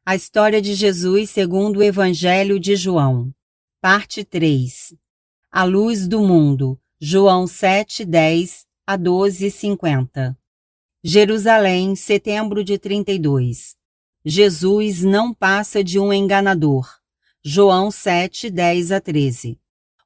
A história de Jesus segundo o Evangelho de João. Parte 3. A luz do mundo. João 7:10 a 12:50. Jerusalém, setembro de 32. Jesus não passa de um enganador. João 7:10 a 13.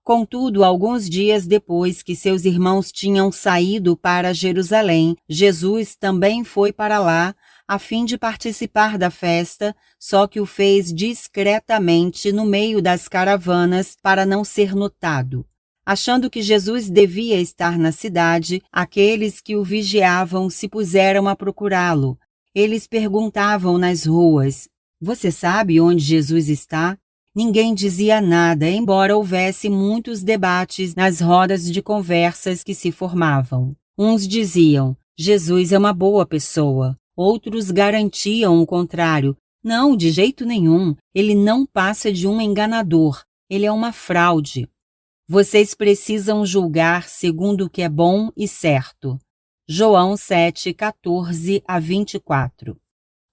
Contudo, alguns dias depois que seus irmãos tinham saído para Jerusalém, Jesus também foi para lá, a fim de participar da festa, só que o fez discretamente no meio das caravanas para não ser notado. Achando que Jesus devia estar na cidade, aqueles que o vigiavam se puseram a procurá-lo. Eles perguntavam nas ruas: "Você sabe onde Jesus está?" Ninguém dizia nada, embora houvesse muitos debates nas rodas de conversas que se formavam. Uns diziam: "Jesus é uma boa pessoa." Outros garantiam o contrário. "Não, de jeito nenhum. Ele não passa de um enganador. Ele é uma fraude." Vocês precisam julgar segundo o que é bom e certo. João 7:14 a 24.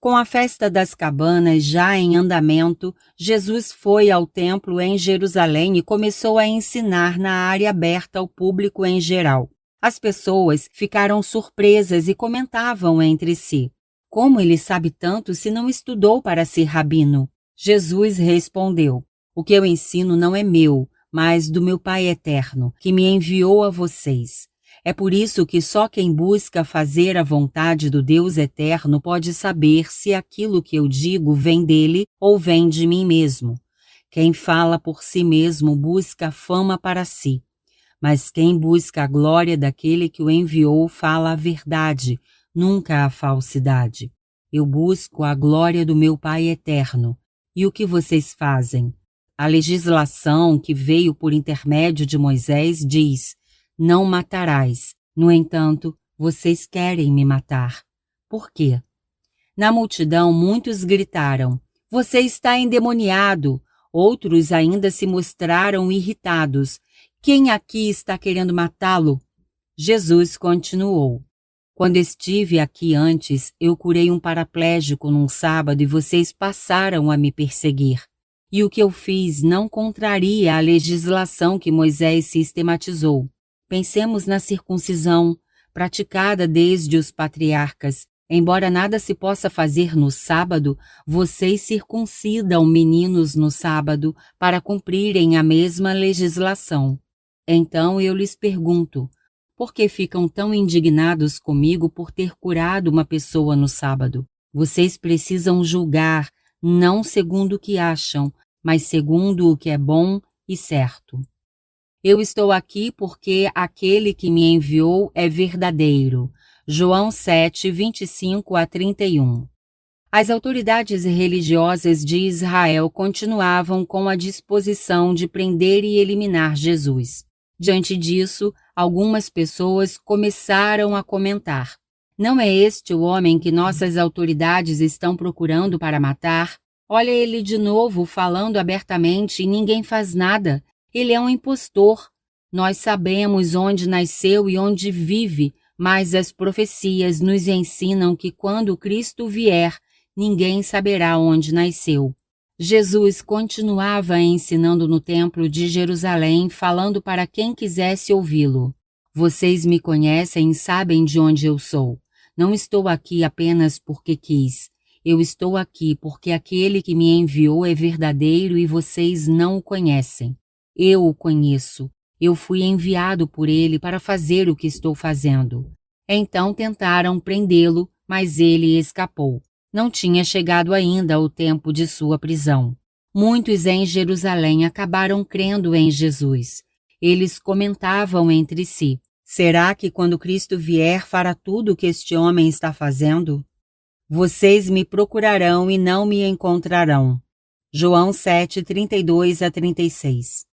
Com a festa das cabanas já em andamento, Jesus foi ao templo em Jerusalém e começou a ensinar na área aberta ao público em geral. As pessoas ficaram surpresas e comentavam entre si: "Como ele sabe tanto se não estudou para ser rabino?" Jesus respondeu: "O que eu ensino não é meu, mas do meu Pai eterno, que me enviou a vocês. É por isso que só quem busca fazer a vontade do Deus eterno pode saber se aquilo que eu digo vem dele ou vem de mim mesmo. Quem fala por si mesmo busca fama para si, mas quem busca a glória daquele que o enviou fala a verdade, nunca a falsidade. Eu busco a glória do meu Pai eterno. E o que vocês fazem? A legislação que veio por intermédio de Moisés diz: não matarás. No entanto, vocês querem me matar. Por quê? Na multidão, muitos gritaram: "Você está endemoniado!" Outros ainda se mostraram irritados: "Quem aqui está querendo matá-lo?" Jesus continuou: "Quando estive aqui antes, eu curei um paraplégico num sábado e vocês passaram a me perseguir. E o que eu fiz não contraria a legislação que Moisés sistematizou. Pensemos na circuncisão, praticada desde os patriarcas. Embora nada se possa fazer no sábado, vocês circuncidam meninos no sábado para cumprirem a mesma legislação. Então eu lhes pergunto, por que ficam tão indignados comigo por ter curado uma pessoa no sábado? Vocês precisam julgar, não segundo o que acham, mas segundo o que é bom e certo. Eu estou aqui porque aquele que me enviou é verdadeiro." João 7, 25 a 31. As autoridades religiosas de Israel continuavam com a disposição de prender e eliminar Jesus. Diante disso, algumas pessoas começaram a comentar: "Não é este o homem que nossas autoridades estão procurando para matar? Olha ele de novo falando abertamente e ninguém faz nada. Ele é um impostor. Nós sabemos onde nasceu e onde vive, mas as profecias nos ensinam que quando Cristo vier, ninguém saberá onde nasceu." Jesus continuava ensinando no templo de Jerusalém, falando para quem quisesse ouvi-lo: "Vocês me conhecem e sabem de onde eu sou. Não estou aqui apenas porque quis. Eu estou aqui porque aquele que me enviou é verdadeiro e vocês não o conhecem. Eu o conheço. Eu fui enviado por ele para fazer o que estou fazendo." Então tentaram prendê-lo, mas ele escapou. Não tinha chegado ainda o tempo de sua prisão. Muitos em Jerusalém acabaram crendo em Jesus. Eles comentavam entre si: "Será que quando Cristo vier fará tudo o que este homem está fazendo? Vocês me procurarão e não me encontrarão." João 7, 32 a 36.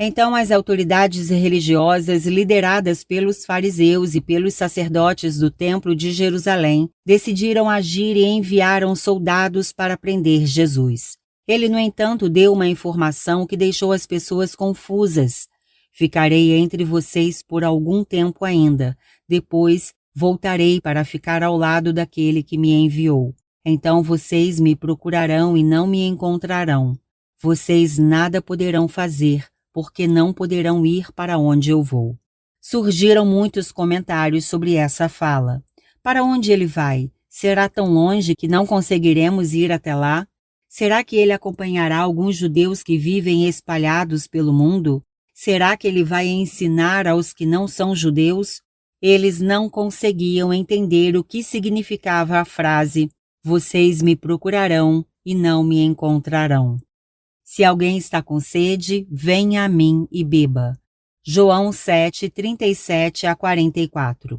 Então as autoridades religiosas, lideradas pelos fariseus e pelos sacerdotes do templo de Jerusalém, decidiram agir e enviaram soldados para prender Jesus. Ele, no entanto, deu uma informação que deixou as pessoas confusas: "Ficarei entre vocês por algum tempo ainda. Depois voltarei para ficar ao lado daquele que me enviou." Então vocês me procurarão e não me encontrarão. Vocês nada poderão fazer, porque não poderão ir para onde eu vou. Surgiram muitos comentários sobre essa fala. Para onde ele vai? Será tão longe que não conseguiremos ir até lá? Será que ele acompanhará alguns judeus que vivem espalhados pelo mundo? Será que ele vai ensinar aos que não são judeus? Eles não conseguiam entender o que significava a frase: vocês me procurarão e não me encontrarão. Se alguém está com sede, venha a mim e beba. João 7, 37 a 44.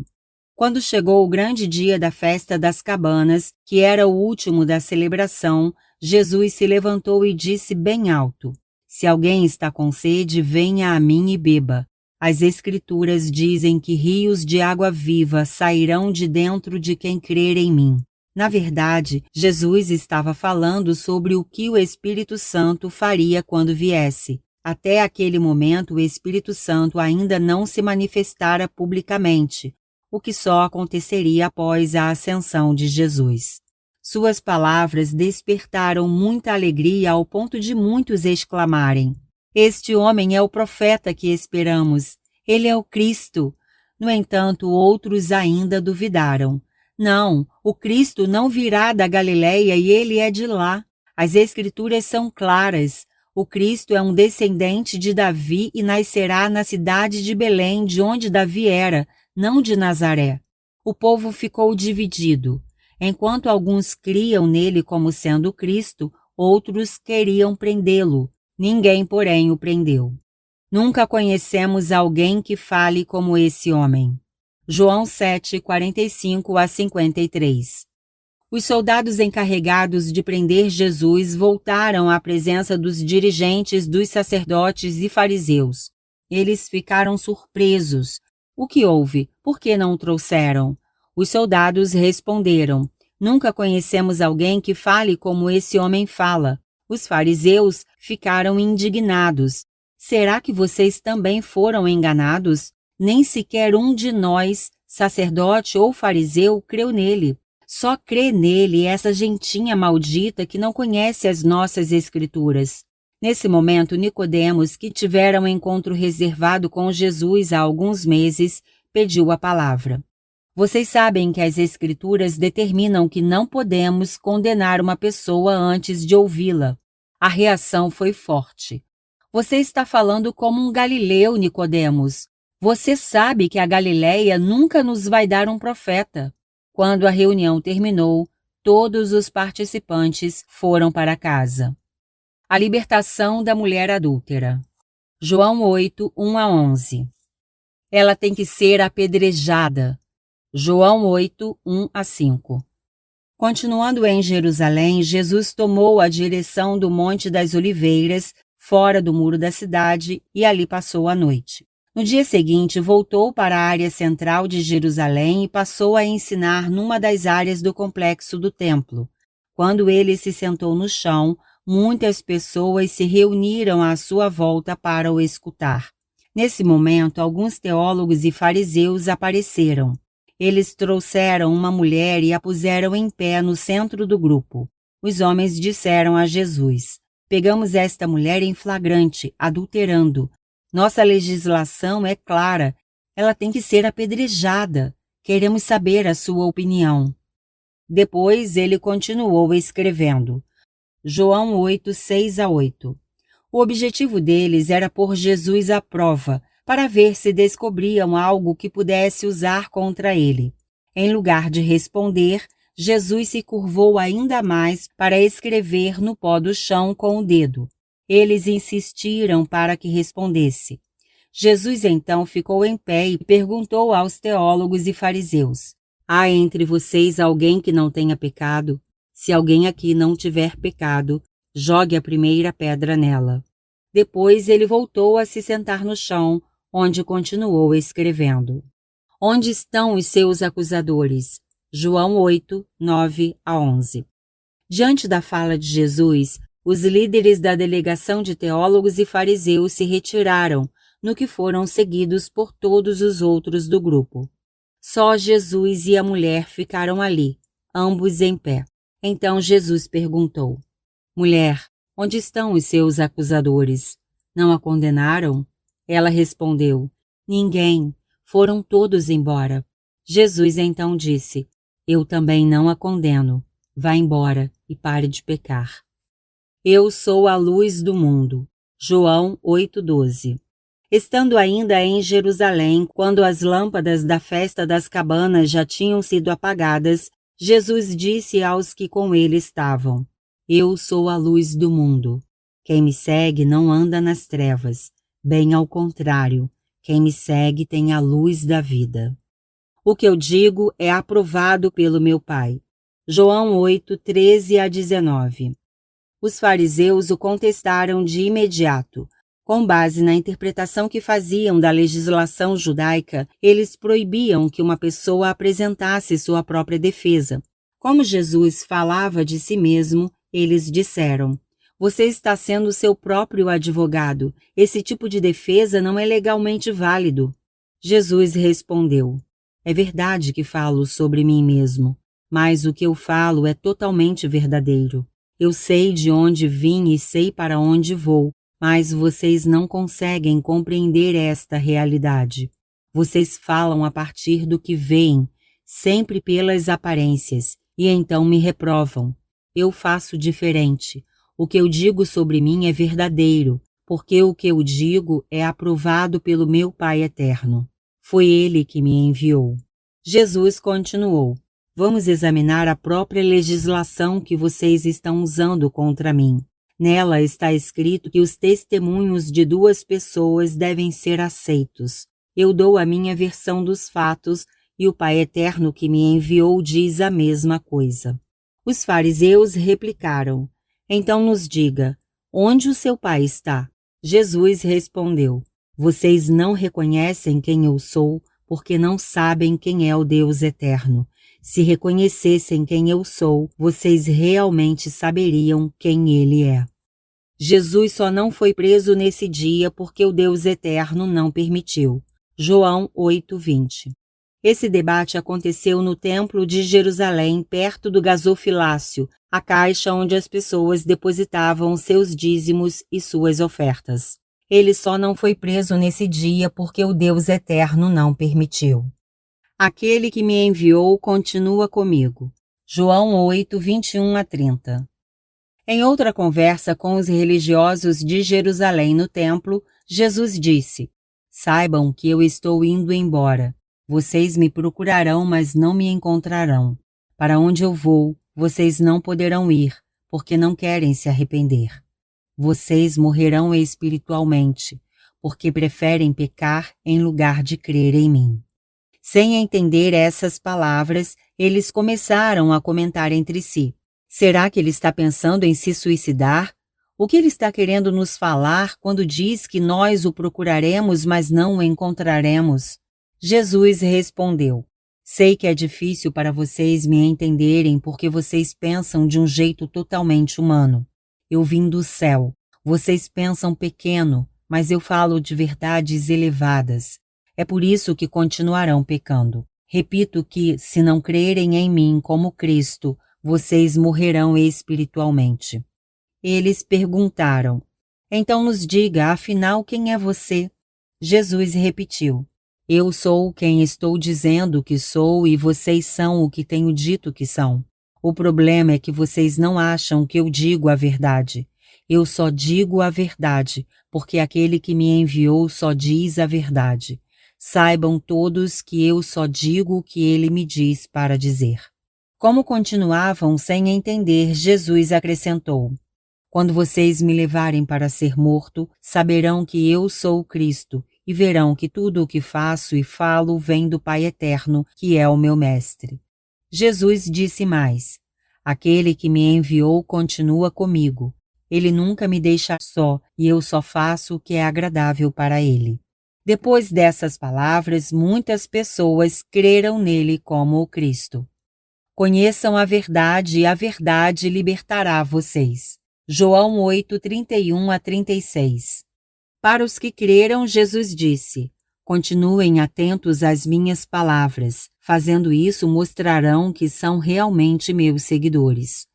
Quando chegou o grande dia da festa das cabanas, que era o último da celebração, Jesus se levantou e disse bem alto: se alguém está com sede, venha a mim e beba. As Escrituras dizem que rios de água viva sairão de dentro de quem crer em mim. Na verdade, Jesus estava falando sobre o que o Espírito Santo faria quando viesse. Até aquele momento, o Espírito Santo ainda não se manifestara publicamente, o que só aconteceria após a ascensão de Jesus. Suas palavras despertaram muita alegria ao ponto de muitos exclamarem: este homem é o profeta que esperamos. Ele é o Cristo. No entanto, outros ainda duvidaram. Não, o Cristo não virá da Galileia e ele é de lá. As Escrituras são claras. O Cristo é um descendente de Davi e nascerá na cidade de Belém, de onde Davi era, não de Nazaré. O povo ficou dividido. Enquanto alguns criam nele como sendo o Cristo, outros queriam prendê-lo. Ninguém, porém, o prendeu. Nunca conhecemos alguém que fale como esse homem. João 7, 45 a 53. Os soldados encarregados de prender Jesus voltaram à presença dos dirigentes dos sacerdotes e fariseus. Eles ficaram surpresos. O que houve? Por que não o trouxeram? Os soldados responderam: nunca conhecemos alguém que fale como esse homem fala. Os fariseus ficaram indignados. Será que vocês também foram enganados? Nem sequer um de nós, sacerdote ou fariseu, creu nele. Só crê nele essa gentinha maldita que não conhece as nossas Escrituras. Nesse momento, Nicodemos, que tivera um encontro reservado com Jesus há alguns meses, pediu a palavra. Vocês sabem que as Escrituras determinam que não podemos condenar uma pessoa antes de ouvi-la. A reação foi forte. Você está falando como um galileu, Nicodemos. Você sabe que a Galileia nunca nos vai dar um profeta. Quando a reunião terminou, todos os participantes foram para casa. A libertação da mulher adúltera. João 8, 1 a 11. Ela tem que ser apedrejada. João 8, 1 a 5. Continuando em Jerusalém, Jesus tomou a direção do Monte das Oliveiras, fora do muro da cidade, e ali passou a noite. No dia seguinte, voltou para a área central de Jerusalém e passou a ensinar numa das áreas do complexo do templo. Quando ele se sentou no chão, muitas pessoas se reuniram à sua volta para o escutar. Nesse momento, alguns teólogos e fariseus apareceram. Eles trouxeram uma mulher e a puseram em pé no centro do grupo. Os homens disseram a Jesus: pegamos esta mulher em flagrante, adulterando. Nossa legislação é clara. Ela tem que ser apedrejada. Queremos saber a sua opinião. Depois ele continuou escrevendo. João 8, 6 a 8. O objetivo deles era pôr Jesus à prova, para ver se descobriam algo que pudesse usar contra ele. Em lugar de responder, Jesus se curvou ainda mais para escrever no pó do chão com o dedo. Eles insistiram para que respondesse. Jesus então ficou em pé e perguntou aos teólogos e fariseus: há entre vocês alguém que não tenha pecado? Se alguém aqui não tiver pecado, jogue a primeira pedra nela. Depois ele voltou a se sentar no chão, onde continuou escrevendo. Onde estão os seus acusadores? João 8, 9 a 11. Diante da fala de Jesus, os líderes da delegação de teólogos e fariseus se retiraram, no que foram seguidos por todos os outros do grupo. Só Jesus e a mulher ficaram ali, ambos em pé. Então Jesus perguntou: Mulher, onde estão os seus acusadores? Não a condenaram? Ela respondeu: Ninguém. Foram todos embora. Jesus então disse: Eu também não a condeno. Vá embora e pare de pecar. Eu sou a luz do mundo. João 8,12. Estando ainda em Jerusalém, quando as lâmpadas da festa das cabanas já tinham sido apagadas, Jesus disse aos que com ele estavam: Eu sou a luz do mundo. Quem me segue não anda nas trevas. Bem ao contrário, quem me segue tem a luz da vida. O que eu digo é aprovado pelo meu Pai. João 8, 13 a 19. Os fariseus o contestaram de imediato. Com base na interpretação que faziam da legislação judaica, eles proibiam que uma pessoa apresentasse sua própria defesa. Como Jesus falava de si mesmo, eles disseram: Você está sendo seu próprio advogado. Esse tipo de defesa não é legalmente válido. Jesus respondeu: É verdade que falo sobre mim mesmo, mas o que eu falo é totalmente verdadeiro. Eu sei de onde vim e sei para onde vou, mas vocês não conseguem compreender esta realidade. Vocês falam a partir do que veem, sempre pelas aparências, e então me reprovam. Eu faço diferente. O que eu digo sobre mim é verdadeiro, porque o que eu digo é aprovado pelo meu Pai eterno. Foi Ele que me enviou. Jesus continuou: Vamos examinar a própria legislação que vocês estão usando contra mim. Nela está escrito que os testemunhos de duas pessoas devem ser aceitos. Eu dou a minha versão dos fatos e o Pai eterno que me enviou diz a mesma coisa. Os fariseus replicaram: Então nos diga, onde o seu Pai está? Jesus respondeu: Vocês não reconhecem quem eu sou, porque não sabem quem é o Deus eterno. Se reconhecessem quem eu sou, vocês realmente saberiam quem Ele é. Jesus só não foi preso nesse dia porque o Deus eterno não permitiu. João 8:20. Esse debate aconteceu no Templo de Jerusalém, perto do gasofilácio, a caixa onde as pessoas depositavam seus dízimos e suas ofertas. Ele só não foi preso nesse dia porque o Deus eterno não permitiu. Aquele que me enviou continua comigo. João 8, 21 a 30. Em outra conversa com os religiosos de Jerusalém no templo, Jesus disse: Saibam que eu estou indo embora. Vocês me procurarão, mas não me encontrarão. Para onde eu vou, vocês não poderão ir, porque não querem se arrepender. Vocês morrerão espiritualmente, porque preferem pecar em lugar de crer em mim. Sem entender essas palavras, eles começaram a comentar entre si. Será que ele está pensando em se suicidar? O que ele está querendo nos falar quando diz que nós o procuraremos, mas não o encontraremos? Jesus respondeu: Sei que é difícil para vocês me entenderem porque vocês pensam de um jeito totalmente humano. Eu vim do céu. Vocês pensam pequeno, mas eu falo de verdades elevadas. É por isso que continuarão pecando. Repito que, se não crerem em mim como Cristo, vocês morrerão espiritualmente. Eles perguntaram: Então nos diga, afinal, quem é você? Jesus repetiu: Eu sou quem estou dizendo que sou e vocês são o que tenho dito que são. O problema é que vocês não acham que eu digo a verdade. Eu só digo a verdade, porque aquele que me enviou só diz a verdade. Saibam todos que eu só digo o que ele me diz para dizer. Como continuavam sem entender, Jesus acrescentou: Quando vocês me levarem para ser morto, saberão que eu sou o Cristo e verão que tudo o que faço e falo vem do Pai eterno, que é o meu mestre. Jesus disse mais: Aquele que me enviou continua comigo. Ele nunca me deixa só e eu só faço o que é agradável para ele. Depois dessas palavras, muitas pessoas creram nele como o Cristo. Conheçam a verdade e a verdade libertará vocês. João 8, 31 a 36. Para os que creram, Jesus disse: Continuem atentos às minhas palavras. Fazendo isso, mostrarão que são realmente meus seguidores.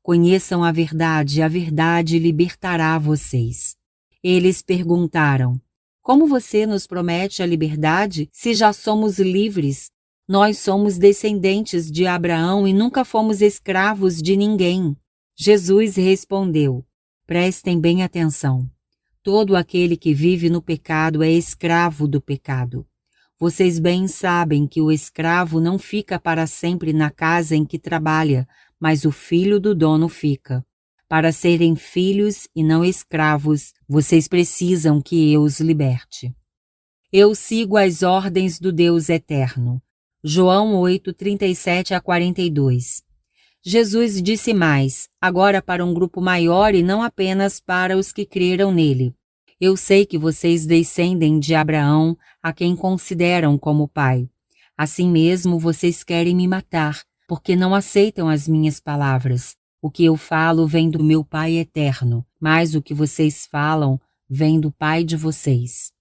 Conheçam a verdade libertará vocês. Eles perguntaram: Como você nos promete a liberdade se já somos livres? Nós somos descendentes de Abraão e nunca fomos escravos de ninguém. Jesus respondeu: Prestem bem atenção. Todo aquele que vive no pecado é escravo do pecado. Vocês bem sabem que o escravo não fica para sempre na casa em que trabalha, mas o filho do dono fica. Para serem filhos e não escravos, vocês precisam que eu os liberte. Eu sigo as ordens do Deus eterno. João 8, 37 a 42. Jesus disse mais, agora para um grupo maior e não apenas para os que creram nele. Eu sei que vocês descendem de Abraão, a quem consideram como pai. Assim mesmo, vocês querem me matar, porque não aceitam as minhas palavras. O que eu falo vem do meu Pai eterno, mas o que vocês falam vem do pai de vocês.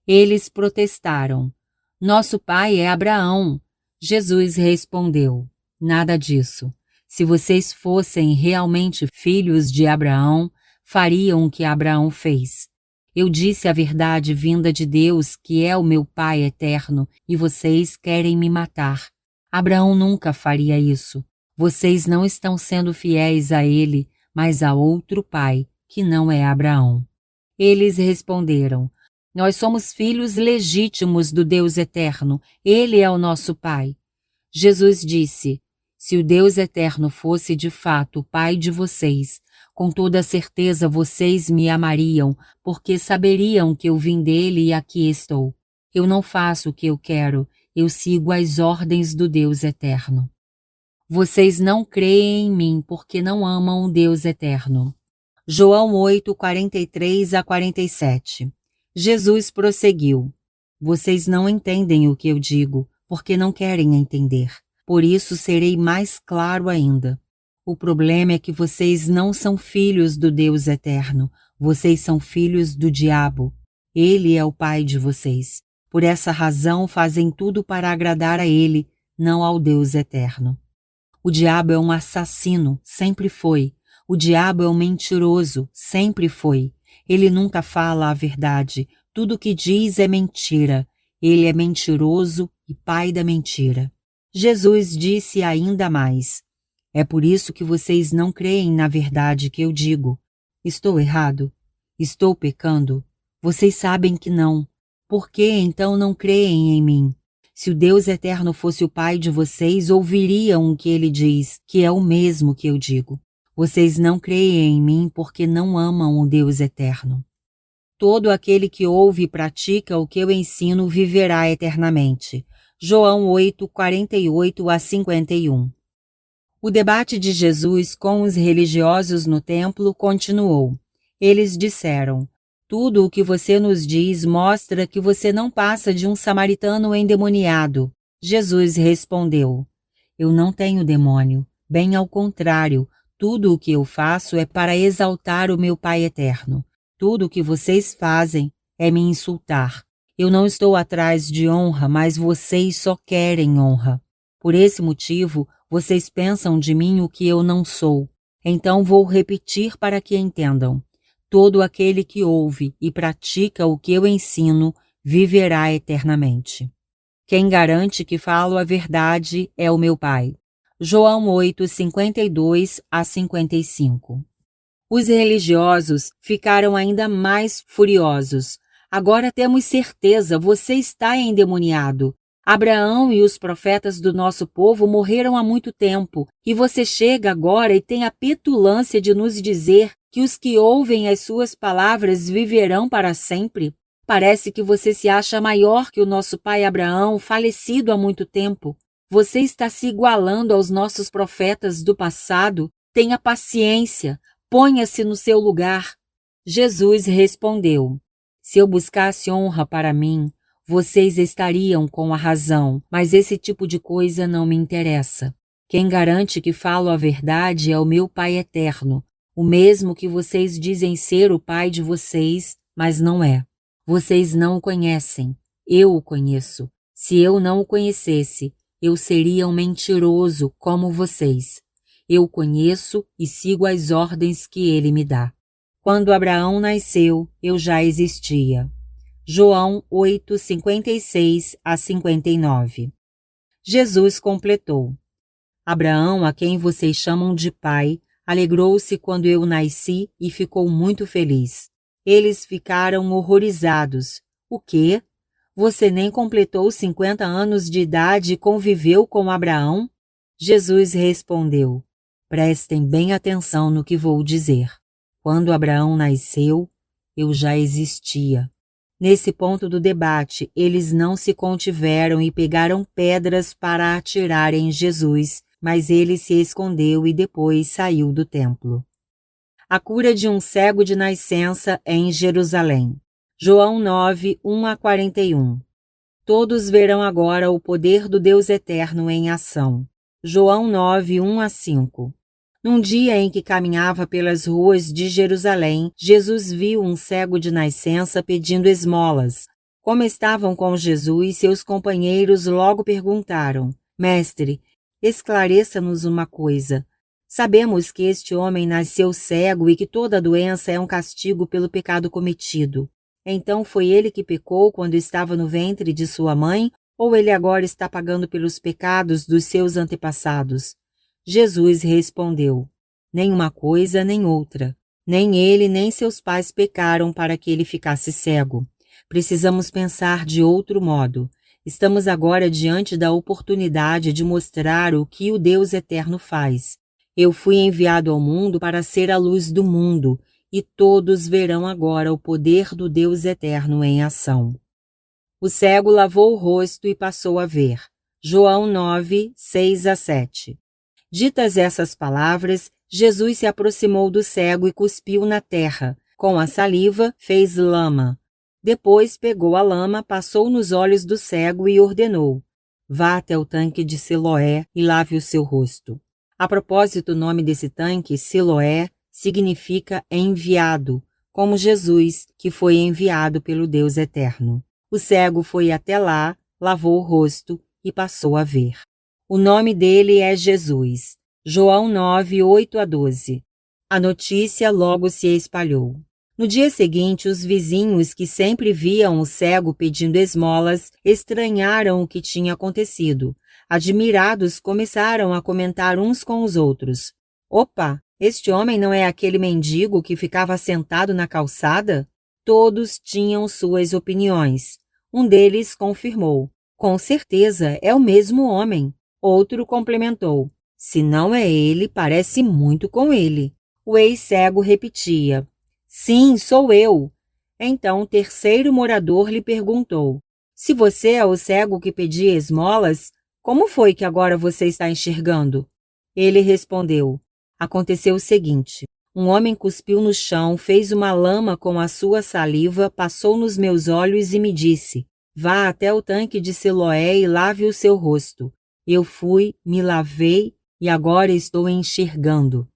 Eles protestaram: Nosso pai é Abraão. Jesus respondeu: Nada disso. Se vocês fossem realmente filhos de Abraão, fariam o que Abraão fez. Eu disse a verdade vinda de Deus, que é o meu Pai eterno, e vocês querem me matar. Abraão nunca faria isso. Vocês não estão sendo fiéis a ele, mas a outro pai, que não é Abraão. Eles responderam: Nós somos filhos legítimos do Deus eterno. Ele é o nosso pai. Jesus disse: Se o Deus eterno fosse de fato o pai de vocês, com toda certeza vocês me amariam, porque saberiam que eu vim dele e aqui estou. Eu não faço o que eu quero, eu sigo as ordens do Deus eterno. Vocês não creem em mim porque não amam o Deus eterno. João 8, 43 a 47. Jesus prosseguiu: Vocês não entendem o que eu digo, porque não querem entender. Por isso serei mais claro ainda. O problema é que vocês não são filhos do Deus eterno, vocês são filhos do diabo. Ele é o pai de vocês. Por essa razão fazem tudo para agradar a ele, não ao Deus eterno. O diabo é um assassino, sempre foi. O diabo é um mentiroso, sempre foi. Ele nunca fala a verdade, tudo o que diz é mentira. Ele é mentiroso e pai da mentira. Jesus disse ainda mais: É por isso que vocês não creem na verdade que eu digo. Estou errado? Estou pecando? Vocês sabem que não. Por que então não creem em mim? Se o Deus eterno fosse o pai de vocês, ouviriam o que ele diz, que é o mesmo que eu digo. Vocês não creem em mim porque não amam o Deus eterno. Todo aquele que ouve e pratica o que eu ensino viverá eternamente. João 8, 48 a 51. O debate de Jesus com os religiosos no templo continuou. Eles disseram: Tudo o que você nos diz mostra que você não passa de um samaritano endemoniado. Jesus respondeu: Eu não tenho demônio, bem ao contrário, tudo o que eu faço é para exaltar o meu Pai eterno. Tudo o que vocês fazem é me insultar. Eu não estou atrás de honra, mas vocês só querem honra. Por esse motivo, vocês pensam de mim o que eu não sou. Então vou repetir para que entendam. Todo aquele que ouve e pratica o que eu ensino viverá eternamente. Quem garante que falo a verdade é o meu Pai. João 8, 52 a 55. Os religiosos ficaram ainda mais furiosos. Agora temos certeza, você está endemoniado. Abraão e os profetas do nosso povo morreram há muito tempo, e você chega agora e tem a petulância de nos dizer que os que ouvem as suas palavras viverão para sempre? Parece que você se acha maior que o nosso pai Abraão, falecido há muito tempo. Você está se igualando aos nossos profetas do passado? Tenha paciência, ponha-se no seu lugar. Jesus respondeu: Se eu buscasse honra para mim, vocês estariam com a razão, mas esse tipo de coisa não me interessa. Quem garante que falo a verdade é o meu Pai eterno, o mesmo que vocês dizem ser o Pai de vocês, mas não é. Vocês não o conhecem, eu o conheço. Se eu não o conhecesse, eu seria um mentiroso como vocês. Eu o conheço e sigo as ordens que ele me dá. Quando Abraão nasceu, eu já existia. João 8, 56 a 59. Jesus completou: Abraão, a quem vocês chamam de pai, alegrou-se quando eu nasci e ficou muito feliz. Eles ficaram horrorizados. O quê? Você nem completou 50 anos de idade e conviveu com Abraão? Jesus respondeu: Prestem bem atenção no que vou dizer. Quando Abraão nasceu, eu já existia. Nesse ponto do debate, eles não se contiveram e pegaram pedras para atirar em Jesus, mas ele se escondeu e depois saiu do templo. A cura de um cego de nascença em Jerusalém. João 9, 1 a 41. Todos verão agora o poder do Deus eterno em ação. João 9, 1 a 5. Num dia em que caminhava pelas ruas de Jerusalém, Jesus viu um cego de nascença pedindo esmolas. Como estavam com Jesus, seus companheiros logo perguntaram: Mestre, esclareça-nos uma coisa. Sabemos que este homem nasceu cego e que toda doença é um castigo pelo pecado cometido. Então foi ele que pecou quando estava no ventre de sua mãe, ou ele agora está pagando pelos pecados dos seus antepassados? Jesus respondeu: Nem uma coisa nem outra. Nem ele nem seus pais pecaram para que ele ficasse cego. Precisamos pensar de outro modo. Estamos agora diante da oportunidade de mostrar o que o Deus eterno faz. Eu fui enviado ao mundo para ser a luz do mundo, e todos verão agora o poder do Deus eterno em ação. O cego lavou o rosto e passou a ver. João 9, 6 a 7. Ditas essas palavras, Jesus se aproximou do cego e cuspiu na terra. Com a saliva, fez lama. Depois pegou a lama, passou nos olhos do cego e ordenou: Vá até o tanque de Siloé e lave o seu rosto. A propósito, o nome desse tanque, Siloé, significa enviado, como Jesus, que foi enviado pelo Deus eterno. O cego foi até lá, lavou o rosto e passou a ver. O nome dele é Jesus. João 9, 8 a 12. A notícia logo se espalhou. No dia seguinte, os vizinhos que sempre viam o cego pedindo esmolas estranharam o que tinha acontecido. Admirados, começaram a comentar uns com os outros: Opa, este homem não é aquele mendigo que ficava sentado na calçada? Todos tinham suas opiniões. Um deles confirmou: Com certeza, é o mesmo homem. Outro complementou: Se não é ele, parece muito com ele. O ex-cego repetia: Sim, sou eu. Então o terceiro morador lhe perguntou: Se você é o cego que pedia esmolas, como foi que agora você está enxergando? Ele respondeu: Aconteceu o seguinte: um homem cuspiu no chão, fez uma lama com a sua saliva, passou nos meus olhos e me disse: Vá até o tanque de Siloé e lave o seu rosto. Eu fui, me lavei e agora estou enxergando.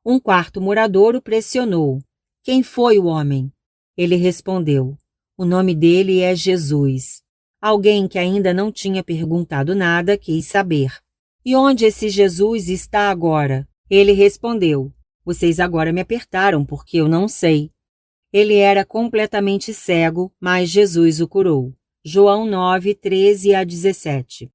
Um quarto morador o pressionou: Quem foi o homem? Ele respondeu: O nome dele é Jesus. Alguém que ainda não tinha perguntado nada quis saber: E onde esse Jesus está agora? Ele respondeu: Vocês agora me apertaram porque eu não sei. Ele era completamente cego, mas Jesus o curou. João 9, 13 a 17.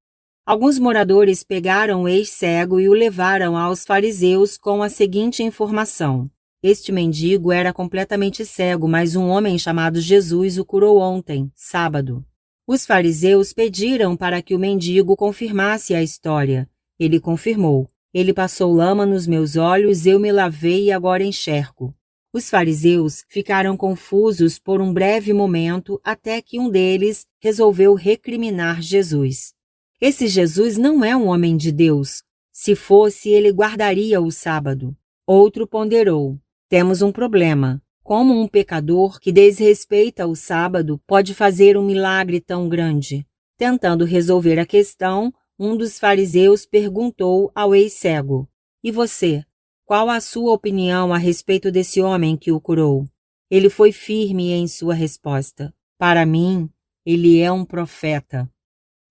Alguns moradores pegaram o ex-cego e o levaram aos fariseus com a seguinte informação: Este mendigo era completamente cego, mas um homem chamado Jesus o curou ontem, sábado. Os fariseus pediram para que o mendigo confirmasse a história. Ele confirmou: Ele passou lama nos meus olhos, eu me lavei e agora enxergo. Os fariseus ficaram confusos por um breve momento até que um deles resolveu recriminar Jesus. Esse Jesus não é um homem de Deus. Se fosse, ele guardaria o sábado. Outro ponderou: Temos um problema. Como um pecador que desrespeita o sábado pode fazer um milagre tão grande? Tentando resolver a questão, um dos fariseus perguntou ao ex-cego: E você? Qual a sua opinião a respeito desse homem que o curou? Ele foi firme em sua resposta: Para mim, ele é um profeta.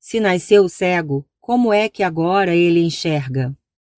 Se nasceu cego, como é que agora ele enxerga?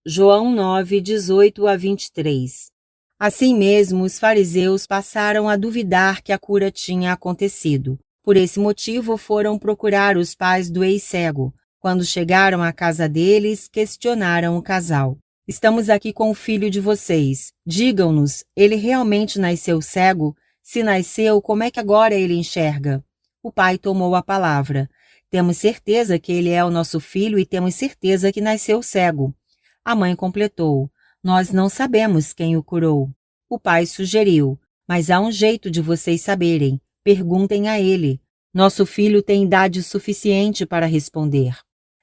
João 9, 18 a 23. Assim mesmo, os fariseus passaram a duvidar que a cura tinha acontecido. Por esse motivo, foram procurar os pais do ex-cego. Quando chegaram à casa deles, questionaram o casal. Estamos aqui com o filho de vocês. Digam-nos, ele realmente nasceu cego? Se nasceu, como é que agora ele enxerga? O pai tomou a palavra. Temos certeza que ele é o nosso filho e temos certeza que nasceu cego. A mãe completou. Nós não sabemos quem o curou. O pai sugeriu. Mas há um jeito de vocês saberem. Perguntem a ele. Nosso filho tem idade suficiente para responder.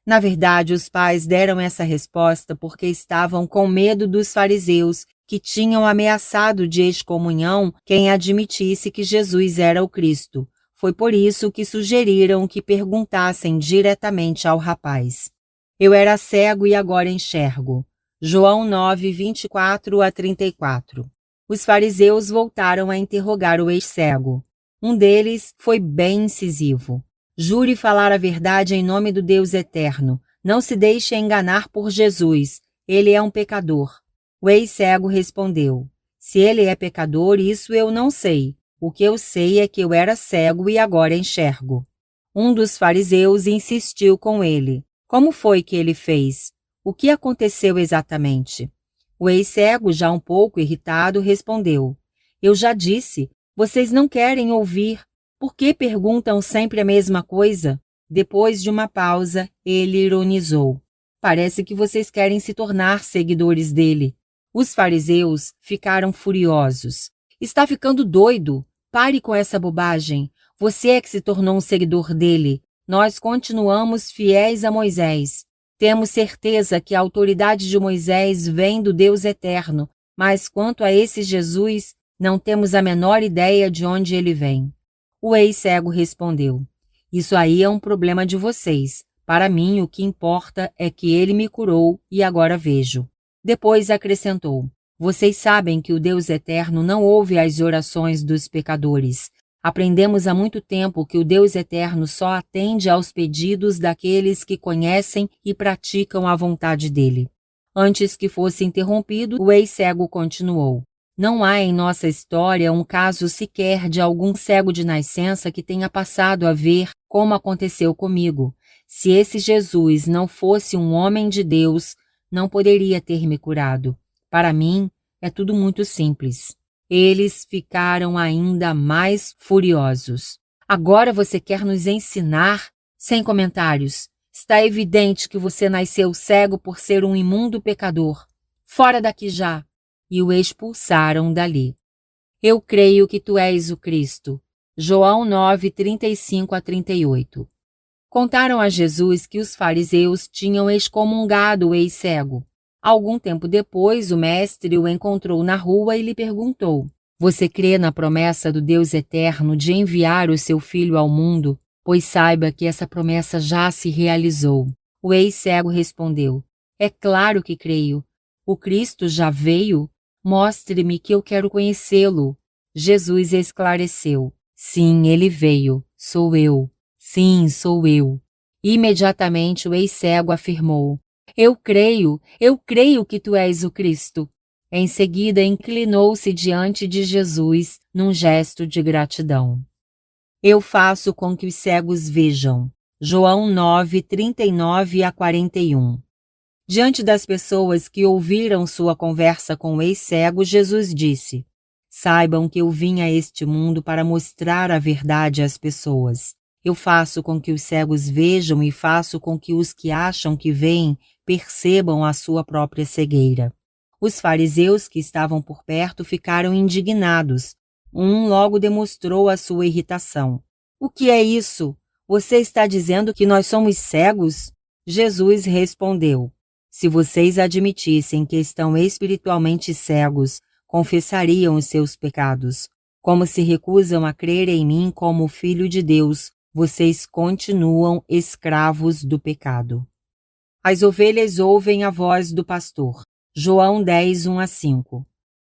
Na verdade, os pais deram essa resposta porque estavam com medo dos fariseus, que tinham ameaçado de excomunhão quem admitisse que Jesus era o Cristo. Foi por isso que sugeriram que perguntassem diretamente ao rapaz. Eu era cego e agora enxergo. João 9, 24 a 34. Os fariseus voltaram a interrogar o ex-cego. Um deles foi bem incisivo. Jure falar a verdade em nome do Deus eterno. Não se deixe enganar por Jesus. Ele é um pecador. O ex-cego respondeu. Se ele é pecador, isso eu não sei. O que eu sei é que eu era cego e agora enxergo. Um dos fariseus insistiu com ele. Como foi que ele fez? O que aconteceu exatamente? O ex-cego, já um pouco irritado, respondeu. Eu já disse, vocês não querem ouvir. Por que perguntam sempre a mesma coisa? Depois de uma pausa, ele ironizou. Parece que vocês querem se tornar seguidores dele. Os fariseus ficaram furiosos. Está ficando doido? Pare com essa bobagem. Você é que se tornou um seguidor dele. Nós continuamos fiéis a Moisés. Temos certeza que a autoridade de Moisés vem do Deus eterno, mas quanto a esse Jesus, não temos a menor ideia de onde ele vem. O ex-cego respondeu, isso aí é um problema de vocês. Para mim, o que importa é que ele me curou e agora vejo. Depois acrescentou, vocês sabem que o Deus eterno não ouve as orações dos pecadores. Aprendemos há muito tempo que o Deus eterno só atende aos pedidos daqueles que conhecem e praticam a vontade dele. Antes que fosse interrompido, o ex-cego continuou. Não há em nossa história um caso sequer de algum cego de nascença que tenha passado a ver como aconteceu comigo. Se esse Jesus não fosse um homem de Deus, não poderia ter me curado. Para mim, é tudo muito simples. Eles ficaram ainda mais furiosos. Agora você quer nos ensinar? Sem comentários. Está evidente que você nasceu cego por ser um imundo pecador. Fora daqui já! E o expulsaram dali. Eu creio que tu és o Cristo. João 9, 35 a 38. Contaram a Jesus que os fariseus tinham excomungado o ex-cego. Algum tempo depois, o mestre o encontrou na rua e lhe perguntou, você crê na promessa do Deus eterno de enviar o seu filho ao mundo? Pois saiba que essa promessa já se realizou. O ex-cego respondeu, é claro que creio. O Cristo já veio? Mostre-me que eu quero conhecê-lo. Jesus esclareceu, sim, ele veio, sou eu. Sim, sou eu. Imediatamente o ex-cego afirmou, eu creio que tu és o Cristo. Em seguida, inclinou-se diante de Jesus num gesto de gratidão. Eu faço com que os cegos vejam. João 9, 39 a 41. Diante das pessoas que ouviram sua conversa com o ex-cego, Jesus disse, saibam que eu vim a este mundo para mostrar a verdade às pessoas. Eu faço com que os cegos vejam e faço com que os que acham que veem percebam a sua própria cegueira. Os fariseus que estavam por perto ficaram indignados. Um logo demonstrou a sua irritação. O que é isso? Você está dizendo que nós somos cegos? Jesus respondeu, se vocês admitissem que estão espiritualmente cegos, confessariam os seus pecados. Como se recusam a crer em mim como Filho de Deus, vocês continuam escravos do pecado. As ovelhas ouvem a voz do pastor. João 10, 1 a 5.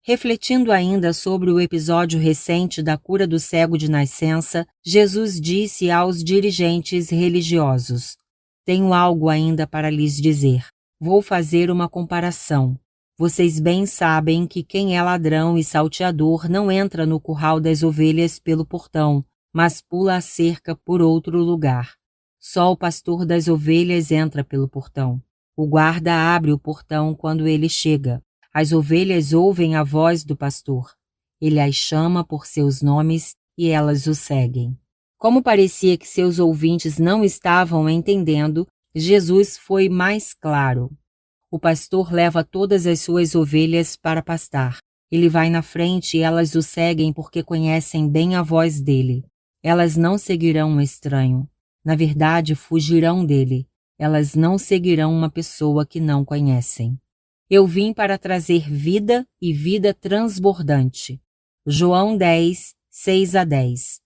Refletindo ainda sobre o episódio recente da cura do cego de nascença, Jesus disse aos dirigentes religiosos, tenho algo ainda para lhes dizer. Vou fazer uma comparação. Vocês bem sabem que quem é ladrão e salteador não entra no curral das ovelhas pelo portão, mas pula a cerca por outro lugar. Só o pastor das ovelhas entra pelo portão. O guarda abre o portão quando ele chega. As ovelhas ouvem a voz do pastor. Ele as chama por seus nomes e elas o seguem. Como parecia que seus ouvintes não estavam entendendo, Jesus foi mais claro. O pastor leva todas as suas ovelhas para pastar. Ele vai na frente e elas o seguem porque conhecem bem a voz dele. Elas não seguirão um estranho. Na verdade, fugirão dele. Elas não seguirão uma pessoa que não conhecem. Eu vim para trazer vida e vida transbordante. João 10, 6-10.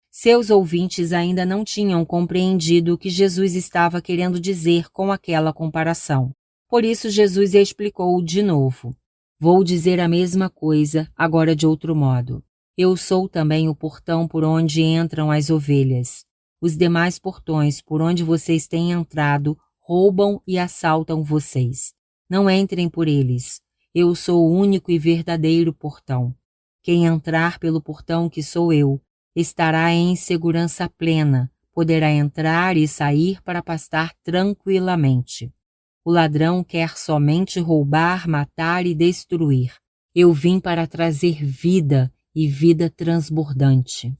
Seus ouvintes ainda não tinham compreendido o que Jesus estava querendo dizer com aquela comparação. Por isso Jesus explicou de novo. Vou dizer a mesma coisa, agora de outro modo. Eu sou também o portão por onde entram as ovelhas. Os demais portões por onde vocês têm entrado roubam e assaltam vocês. Não entrem por eles. Eu sou o único e verdadeiro portão. Quem entrar pelo portão que sou eu, estará em segurança plena, poderá entrar e sair para pastar tranquilamente. O ladrão quer somente roubar, matar e destruir. Eu vim para trazer vida e vida transbordante.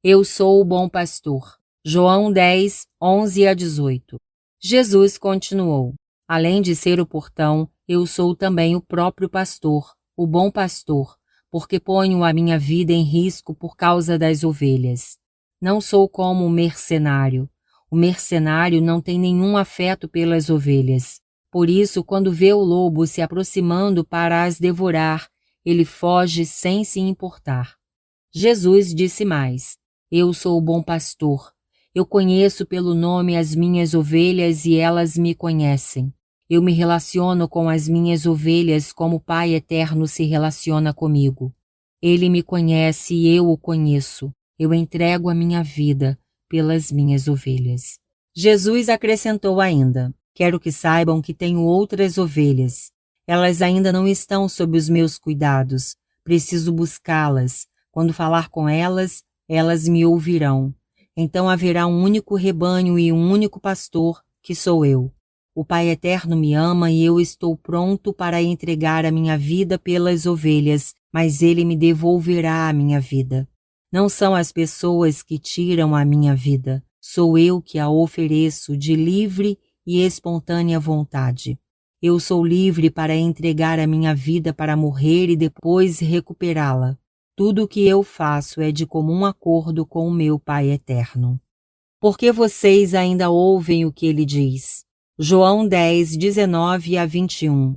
Eu sou o bom pastor. João 10, 11-18. Jesus continuou. Além de ser o portão, eu sou também o próprio pastor, o bom pastor, porque ponho a minha vida em risco por causa das ovelhas. Não sou como o mercenário. O mercenário não tem nenhum afeto pelas ovelhas. Por isso, quando vê o lobo se aproximando para as devorar, ele foge sem se importar. Jesus disse mais: Eu sou o bom pastor. Eu conheço pelo nome as minhas ovelhas e elas me conhecem. Eu me relaciono com as minhas ovelhas como o Pai eterno se relaciona comigo. Ele me conhece e eu o conheço. Eu entrego a minha vida pelas minhas ovelhas. Jesus acrescentou ainda: Quero que saibam que tenho outras ovelhas. Elas ainda não estão sob os meus cuidados. Preciso buscá-las. Quando falar com elas, elas me ouvirão. Então haverá um único rebanho e um único pastor, que sou eu. O Pai eterno me ama e eu estou pronto para entregar a minha vida pelas ovelhas, mas ele me devolverá a minha vida. Não são as pessoas que tiram a minha vida. Sou eu que a ofereço de livre e espontânea vontade. Eu sou livre para entregar a minha vida para morrer e depois recuperá-la. Tudo o que eu faço é de comum acordo com o meu Pai eterno. Porque vocês ainda ouvem o que ele diz? João 10, 19-21.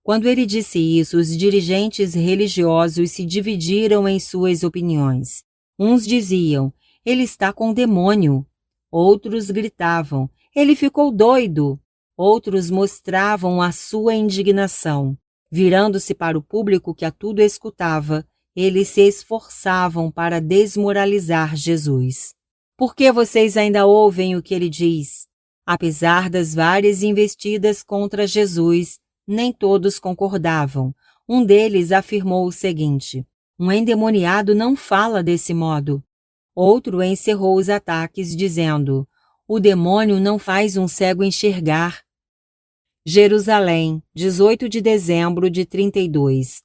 Quando ele disse isso, os dirigentes religiosos se dividiram em suas opiniões. Uns diziam: ele está com demônio. Outros gritavam: ele ficou doido. Outros mostravam a sua indignação. Virando-se para o público que a tudo escutava, eles se esforçavam para desmoralizar Jesus. Por que vocês ainda ouvem o que ele diz? Apesar das várias investidas contra Jesus, nem todos concordavam. Um deles afirmou o seguinte: um endemoniado não fala desse modo. Outro encerrou os ataques dizendo: o demônio não faz um cego enxergar. Jerusalém, 18 de dezembro de 32.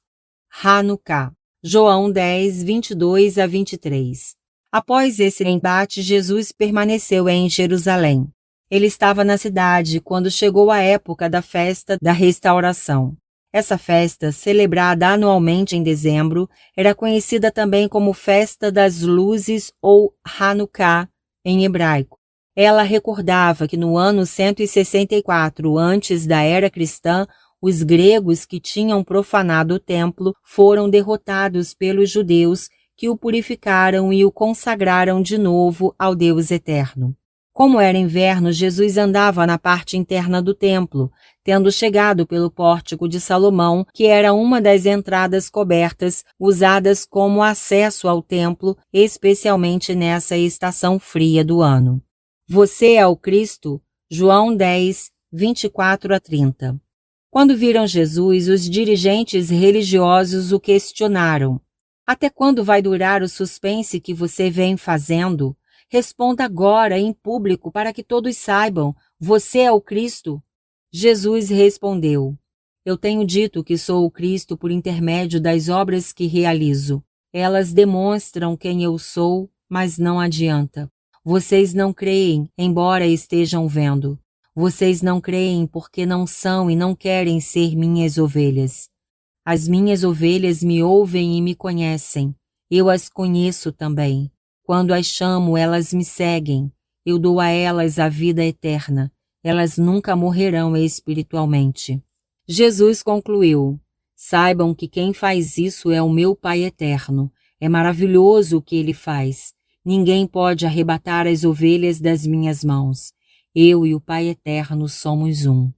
Hanukkah. João 10, 22-23. Após esse embate, Jesus permaneceu em Jerusalém. Ele estava na cidade quando chegou a época da festa da restauração. Essa festa, celebrada anualmente em dezembro, era conhecida também como Festa das Luzes ou Hanukkah em hebraico. Ela recordava que no ano 164 antes da era cristã, os gregos que tinham profanado o templo foram derrotados pelos judeus que o purificaram e o consagraram de novo ao Deus eterno. Como era inverno, Jesus andava na parte interna do templo, tendo chegado pelo pórtico de Salomão, que era uma das entradas cobertas usadas como acesso ao templo, especialmente nessa estação fria do ano. Você é o Cristo? João 10, 24 a 30. Quando viram Jesus, os dirigentes religiosos o questionaram. Até quando vai durar o suspense que você vem fazendo? Responda agora em público para que todos saibam, você é o Cristo? Jesus respondeu, eu tenho dito que sou o Cristo por intermédio das obras que realizo. Elas demonstram quem eu sou, mas não adianta. Vocês não creem, embora estejam vendo. Vocês não creem porque não são e não querem ser minhas ovelhas. As minhas ovelhas me ouvem e me conhecem. Eu as conheço também. Quando as chamo, elas me seguem. Eu dou a elas a vida eterna. Elas nunca morrerão espiritualmente. Jesus concluiu, saibam que quem faz isso é o meu Pai eterno. É maravilhoso o que ele faz. Ninguém pode arrebatar as ovelhas das minhas mãos. Eu e o Pai eterno somos um.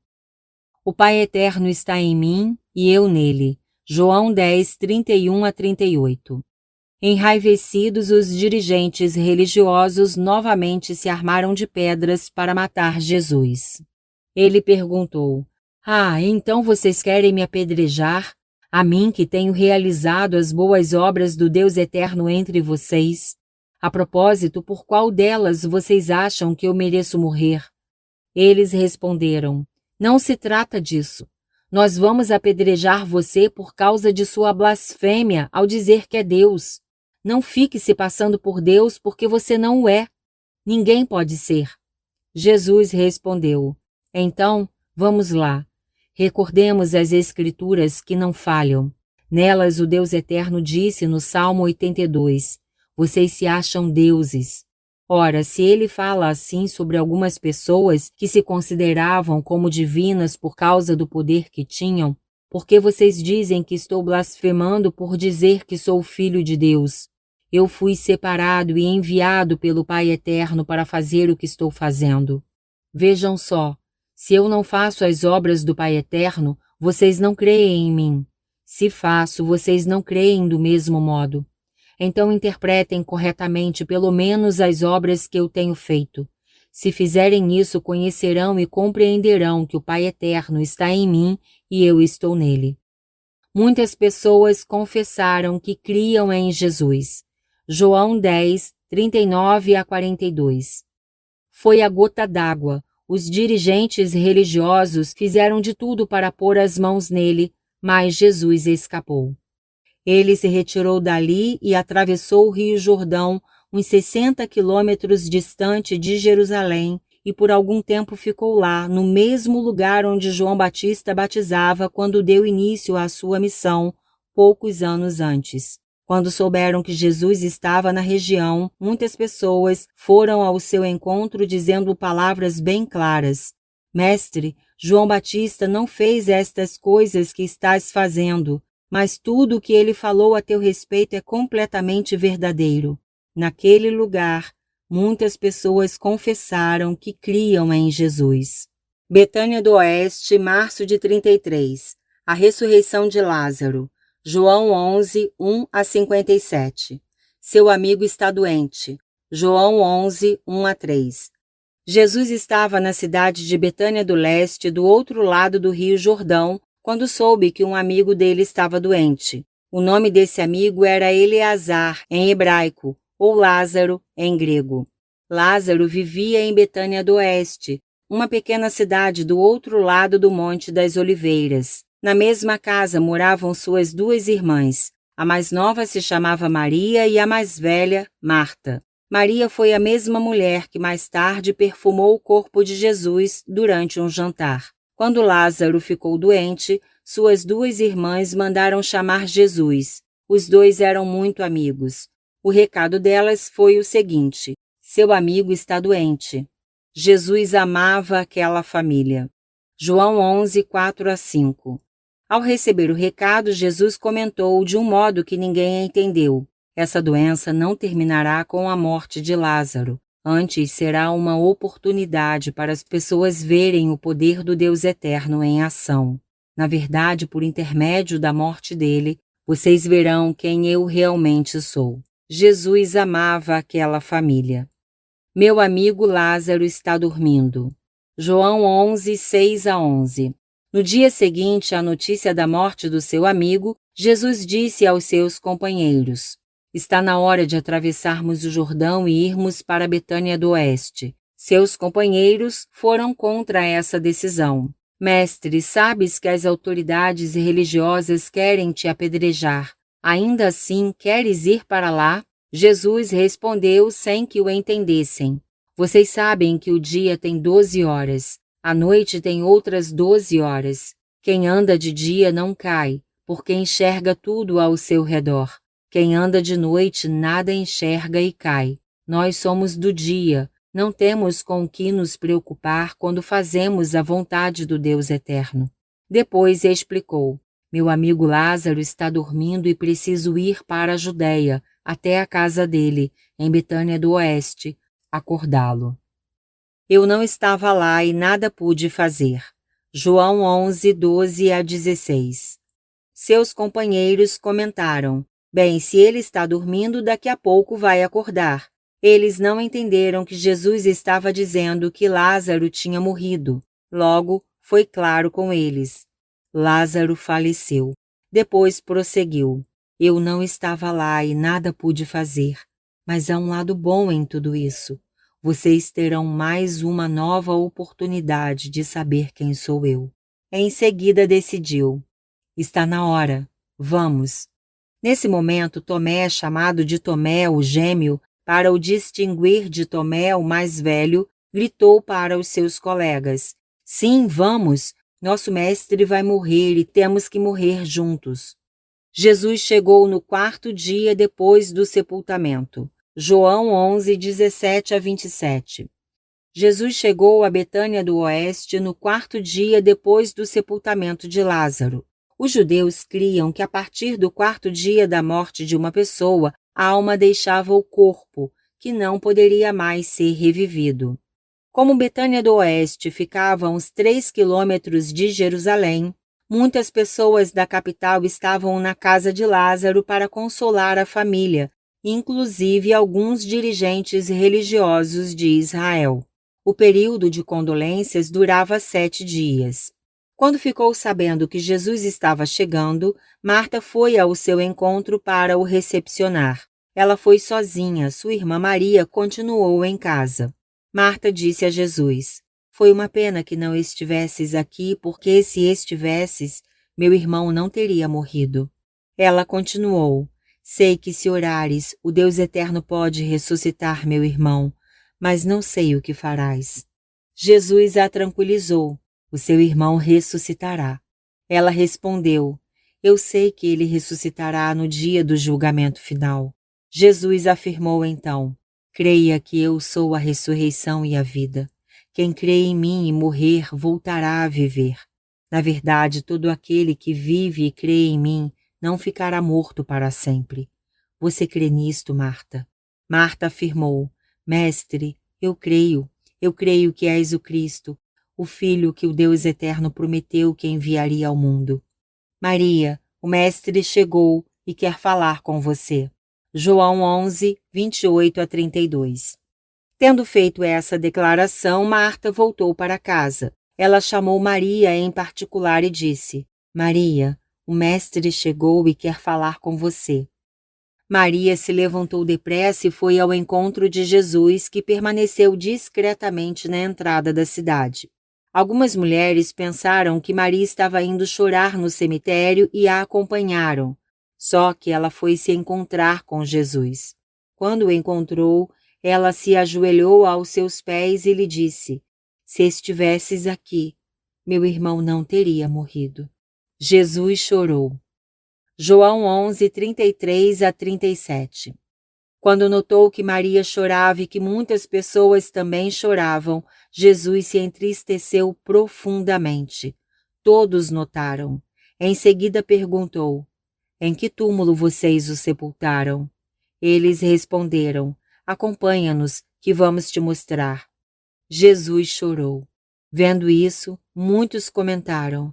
O Pai eterno está em mim e eu nele. João 10, 31 a 38. Enraivecidos, os dirigentes religiosos novamente se armaram de pedras para matar Jesus. Ele perguntou, então vocês querem me apedrejar? A mim que tenho realizado as boas obras do Deus eterno entre vocês? A propósito, por qual delas vocês acham que eu mereço morrer? Eles responderam, não se trata disso. Nós vamos apedrejar você por causa de sua blasfêmia ao dizer que é Deus. Não fique se passando por Deus porque você não o é. Ninguém pode ser. Jesus respondeu, então, vamos lá. Recordemos as Escrituras que não falham. Nelas o Deus Eterno disse no Salmo 82, vocês se acham deuses. Ora, se ele fala assim sobre algumas pessoas que se consideravam como divinas por causa do poder que tinham, por que vocês dizem que estou blasfemando por dizer que sou filho de Deus? Eu fui separado e enviado pelo Pai Eterno para fazer o que estou fazendo. Vejam só, se eu não faço as obras do Pai Eterno, vocês não creem em mim. Se faço, vocês não creem do mesmo modo. Então interpretem corretamente pelo menos as obras que eu tenho feito. Se fizerem isso, conhecerão e compreenderão que o Pai Eterno está em mim e eu estou nele. Muitas pessoas confessaram que criam em Jesus. João 10, 39 a 42. Foi a gota d'água. Os dirigentes religiosos fizeram de tudo para pôr as mãos nele, mas Jesus escapou. Ele se retirou dali e atravessou o Rio Jordão, uns 60 quilômetros distante de Jerusalém, e por algum tempo ficou lá, no mesmo lugar onde João Batista batizava quando deu início à sua missão, poucos anos antes. Quando souberam que Jesus estava na região, muitas pessoas foram ao seu encontro dizendo palavras bem claras. Mestre, João Batista não fez estas coisas que estás fazendo, mas tudo o que ele falou a teu respeito é completamente verdadeiro. Naquele lugar, muitas pessoas confessaram que criam em Jesus. Betânia do Oeste, março de 33. A ressurreição de Lázaro. João 11, 1 a 57. Seu amigo está doente. João 11, 1 a 3. Jesus estava na cidade de Betânia do Leste, do outro lado do Rio Jordão, quando soube que um amigo dele estava doente. O nome desse amigo era Eleazar, em hebraico, ou Lázaro, em grego. Lázaro vivia em Betânia do Oeste, uma pequena cidade do outro lado do Monte das Oliveiras. Na mesma casa moravam suas duas irmãs. A mais nova se chamava Maria e a mais velha, Marta. Maria foi a mesma mulher que mais tarde perfumou o corpo de Jesus durante um jantar. Quando Lázaro ficou doente, suas duas irmãs mandaram chamar Jesus. Os dois eram muito amigos. O recado delas foi o seguinte: seu amigo está doente. Jesus amava aquela família. João 11, 4 a 5. Ao receber o recado, Jesus comentou de um modo que ninguém entendeu. Essa doença não terminará com a morte de Lázaro. Antes será uma oportunidade para as pessoas verem o poder do Deus Eterno em ação. Na verdade, por intermédio da morte dele, vocês verão quem eu realmente sou. Jesus amava aquela família. Meu amigo Lázaro está dormindo. João 11, 6-11. No dia seguinte à notícia da morte do seu amigo, Jesus disse aos seus companheiros: Está na hora de atravessarmos o Jordão e irmos para Betânia do Oeste. Seus companheiros foram contra essa decisão. Mestre, sabes que as autoridades religiosas querem te apedrejar. Ainda assim, queres ir para lá? Jesus respondeu sem que o entendessem. Vocês sabem que o dia tem 12 horas, a noite tem outras 12 horas. Quem anda de dia não cai, porque enxerga tudo ao seu redor. Quem anda de noite nada enxerga e cai. Nós somos do dia, não temos com o que nos preocupar quando fazemos a vontade do Deus eterno. Depois explicou: Meu amigo Lázaro está dormindo e preciso ir para a Judéia, até a casa dele, em Betânia do Oeste, acordá-lo. Eu não estava lá e nada pude fazer. João 11, 12-16. Seus companheiros comentaram: Bem, se ele está dormindo, daqui a pouco vai acordar. Eles não entenderam que Jesus estava dizendo que Lázaro tinha morrido. Logo, foi claro com eles. Lázaro faleceu. Depois prosseguiu: Eu não estava lá e nada pude fazer. Mas há um lado bom em tudo isso. Vocês terão mais uma nova oportunidade de saber quem sou eu. Em seguida decidiu: Está na hora. Vamos. Nesse momento, Tomé, chamado de Tomé, o gêmeo, para o distinguir de Tomé, o mais velho, gritou para os seus colegas: Sim, vamos! Nosso mestre vai morrer e temos que morrer juntos. Jesus chegou no 4º dia depois do sepultamento. João 11, 17-27. Jesus chegou a Betânia do Oeste no 4º dia depois do sepultamento de Lázaro. Os judeus criam que a partir do 4º dia da morte de uma pessoa, a alma deixava o corpo, que não poderia mais ser revivido. Como Betânia do Oeste ficava a uns 3 quilômetros de Jerusalém, muitas pessoas da capital estavam na casa de Lázaro para consolar a família, inclusive alguns dirigentes religiosos de Israel. O período de condolências durava 7 dias. Quando ficou sabendo que Jesus estava chegando, Marta foi ao seu encontro para o recepcionar. Ela foi sozinha, sua irmã Maria continuou em casa. Marta disse a Jesus: Foi uma pena que não estivesses aqui, porque se estivesses, meu irmão não teria morrido. Ela continuou: Sei que se orares, o Deus eterno pode ressuscitar meu irmão, mas não sei o que farás. Jesus a tranquilizou: O seu irmão ressuscitará. Ela respondeu: Eu sei que ele ressuscitará no dia do julgamento final. Jesus afirmou então: Creia que eu sou a ressurreição e a vida. Quem crê em mim e morrer voltará a viver. Na verdade, todo aquele que vive e crê em mim não ficará morto para sempre. Você crê nisto, Marta? Marta afirmou: Mestre, eu creio que és o Cristo, o Filho que o Deus Eterno prometeu que enviaria ao mundo. Maria, o Mestre chegou e quer falar com você. João 11, 28-32. Tendo feito essa declaração, Marta voltou para casa. Ela chamou Maria em particular e disse: Maria, o Mestre chegou e quer falar com você. Maria se levantou depressa e foi ao encontro de Jesus, que permaneceu discretamente na entrada da cidade. Algumas mulheres pensaram que Maria estava indo chorar no cemitério e a acompanharam. Só que ela foi se encontrar com Jesus. Quando o encontrou, ela se ajoelhou aos seus pés e lhe disse: Se estivesses aqui, meu irmão não teria morrido. Jesus chorou. João 11, 33-37. Quando notou que Maria chorava e que muitas pessoas também choravam, Jesus se entristeceu profundamente. Todos notaram. Em seguida perguntou: Em que túmulo vocês o sepultaram? Eles responderam: Acompanha-nos, que vamos te mostrar. Jesus chorou. Vendo isso, muitos comentaram: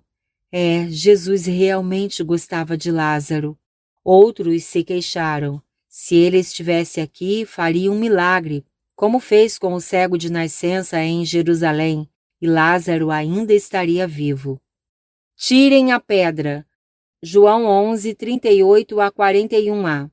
Jesus realmente gostava de Lázaro. Outros se queixaram: se ele estivesse aqui, faria um milagre, como fez com o cego de nascença em Jerusalém, e Lázaro ainda estaria vivo. Tirem a pedra. João 11, 38 a 41a.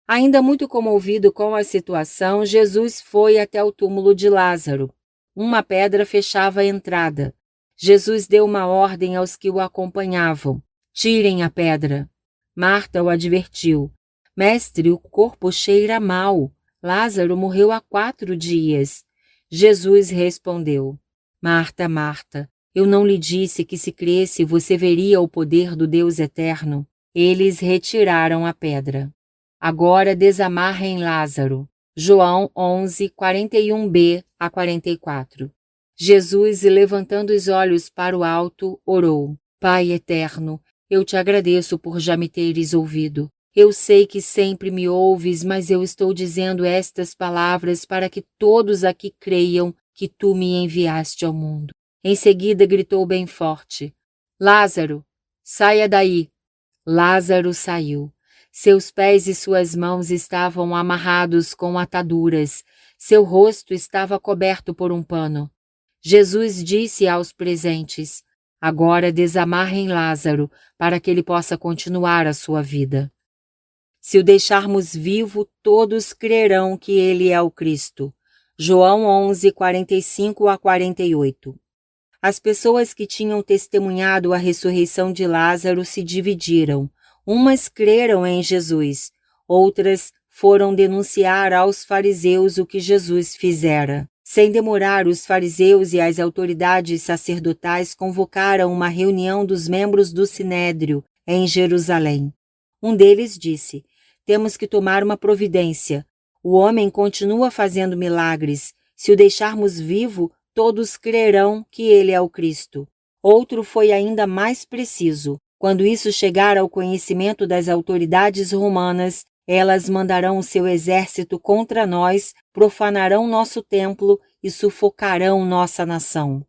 Ainda muito comovido com a situação, Jesus foi até o túmulo de Lázaro. Uma pedra fechava a entrada. Jesus deu uma ordem aos que o acompanhavam. Tirem a pedra. Marta o advertiu. Mestre, o corpo cheira mal. Lázaro morreu há 4 dias. Jesus respondeu. Marta, Marta, eu não lhe disse que se cresce você veria o poder do Deus eterno? Eles retiraram a pedra. Agora desamarrem Lázaro. João 11, 41b a 44. Jesus, levantando os olhos para o alto, orou. Pai eterno, eu te agradeço por já me teres ouvido. Eu sei que sempre me ouves, mas eu estou dizendo estas palavras para que todos aqui creiam que tu me enviaste ao mundo. Em seguida gritou bem forte. Lázaro, saia daí. Lázaro saiu. Seus pés e suas mãos estavam amarrados com ataduras. Seu rosto estava coberto por um pano. Jesus disse aos presentes, agora desamarrem Lázaro para que ele possa continuar a sua vida. Se o deixarmos vivo, todos crerão que ele é o Cristo. João 11, 45 a 48. As pessoas que tinham testemunhado a ressurreição de Lázaro se dividiram. Umas creram em Jesus, outras foram denunciar aos fariseus o que Jesus fizera. Sem demorar, os fariseus e as autoridades sacerdotais convocaram uma reunião dos membros do Sinédrio em Jerusalém. Um deles disse, temos que tomar uma providência. O homem continua fazendo milagres. Se o deixarmos vivo, todos crerão que ele é o Cristo. Outro foi ainda mais preciso. Quando isso chegar ao conhecimento das autoridades romanas, elas mandarão o seu exército contra nós, profanarão nosso templo e sufocarão nossa nação.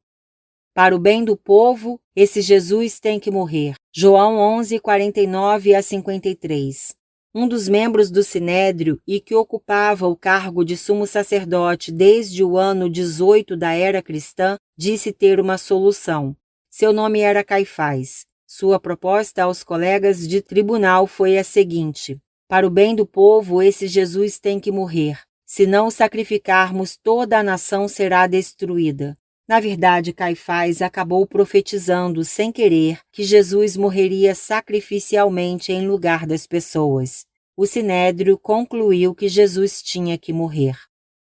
Para o bem do povo, esse Jesus tem que morrer. João 11, 49 a 53. Um dos membros do Sinédrio e que ocupava o cargo de sumo sacerdote desde o ano 18 da era cristã, disse ter uma solução. Seu nome era Caifás. Sua proposta aos colegas de tribunal foi a seguinte: para o bem do povo, esse Jesus tem que morrer. Se não o sacrificarmos, toda a nação será destruída. Na verdade, Caifás acabou profetizando, sem querer, que Jesus morreria sacrificialmente em lugar das pessoas. O Sinédrio concluiu que Jesus tinha que morrer.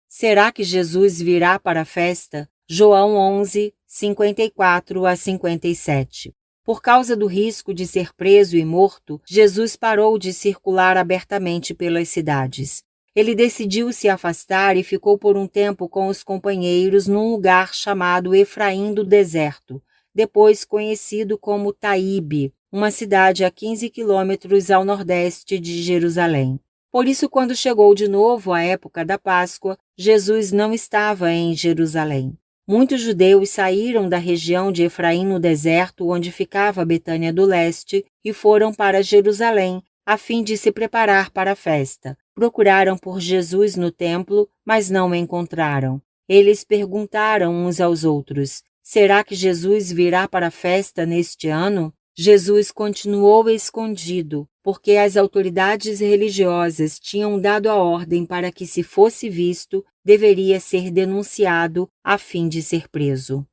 Será que Jesus virá para a festa? João 11, 54 a 57. Por causa do risco de ser preso e morto, Jesus parou de circular abertamente pelas cidades. Ele decidiu se afastar e ficou por um tempo com os companheiros num lugar chamado Efraim do Deserto, depois conhecido como Taíbe, uma cidade a 15 quilômetros ao nordeste de Jerusalém. Por isso, quando chegou de novo a época da Páscoa, Jesus não estava em Jerusalém. Muitos judeus saíram da região de Efraim no deserto, onde ficava Betânia do Leste, e foram para Jerusalém, a fim de se preparar para a festa. Procuraram por Jesus no templo, mas não o encontraram. Eles perguntaram uns aos outros, será que Jesus virá para a festa neste ano? Jesus continuou escondido, porque as autoridades religiosas tinham dado a ordem para que, se fosse visto, deveria ser denunciado a fim de ser preso.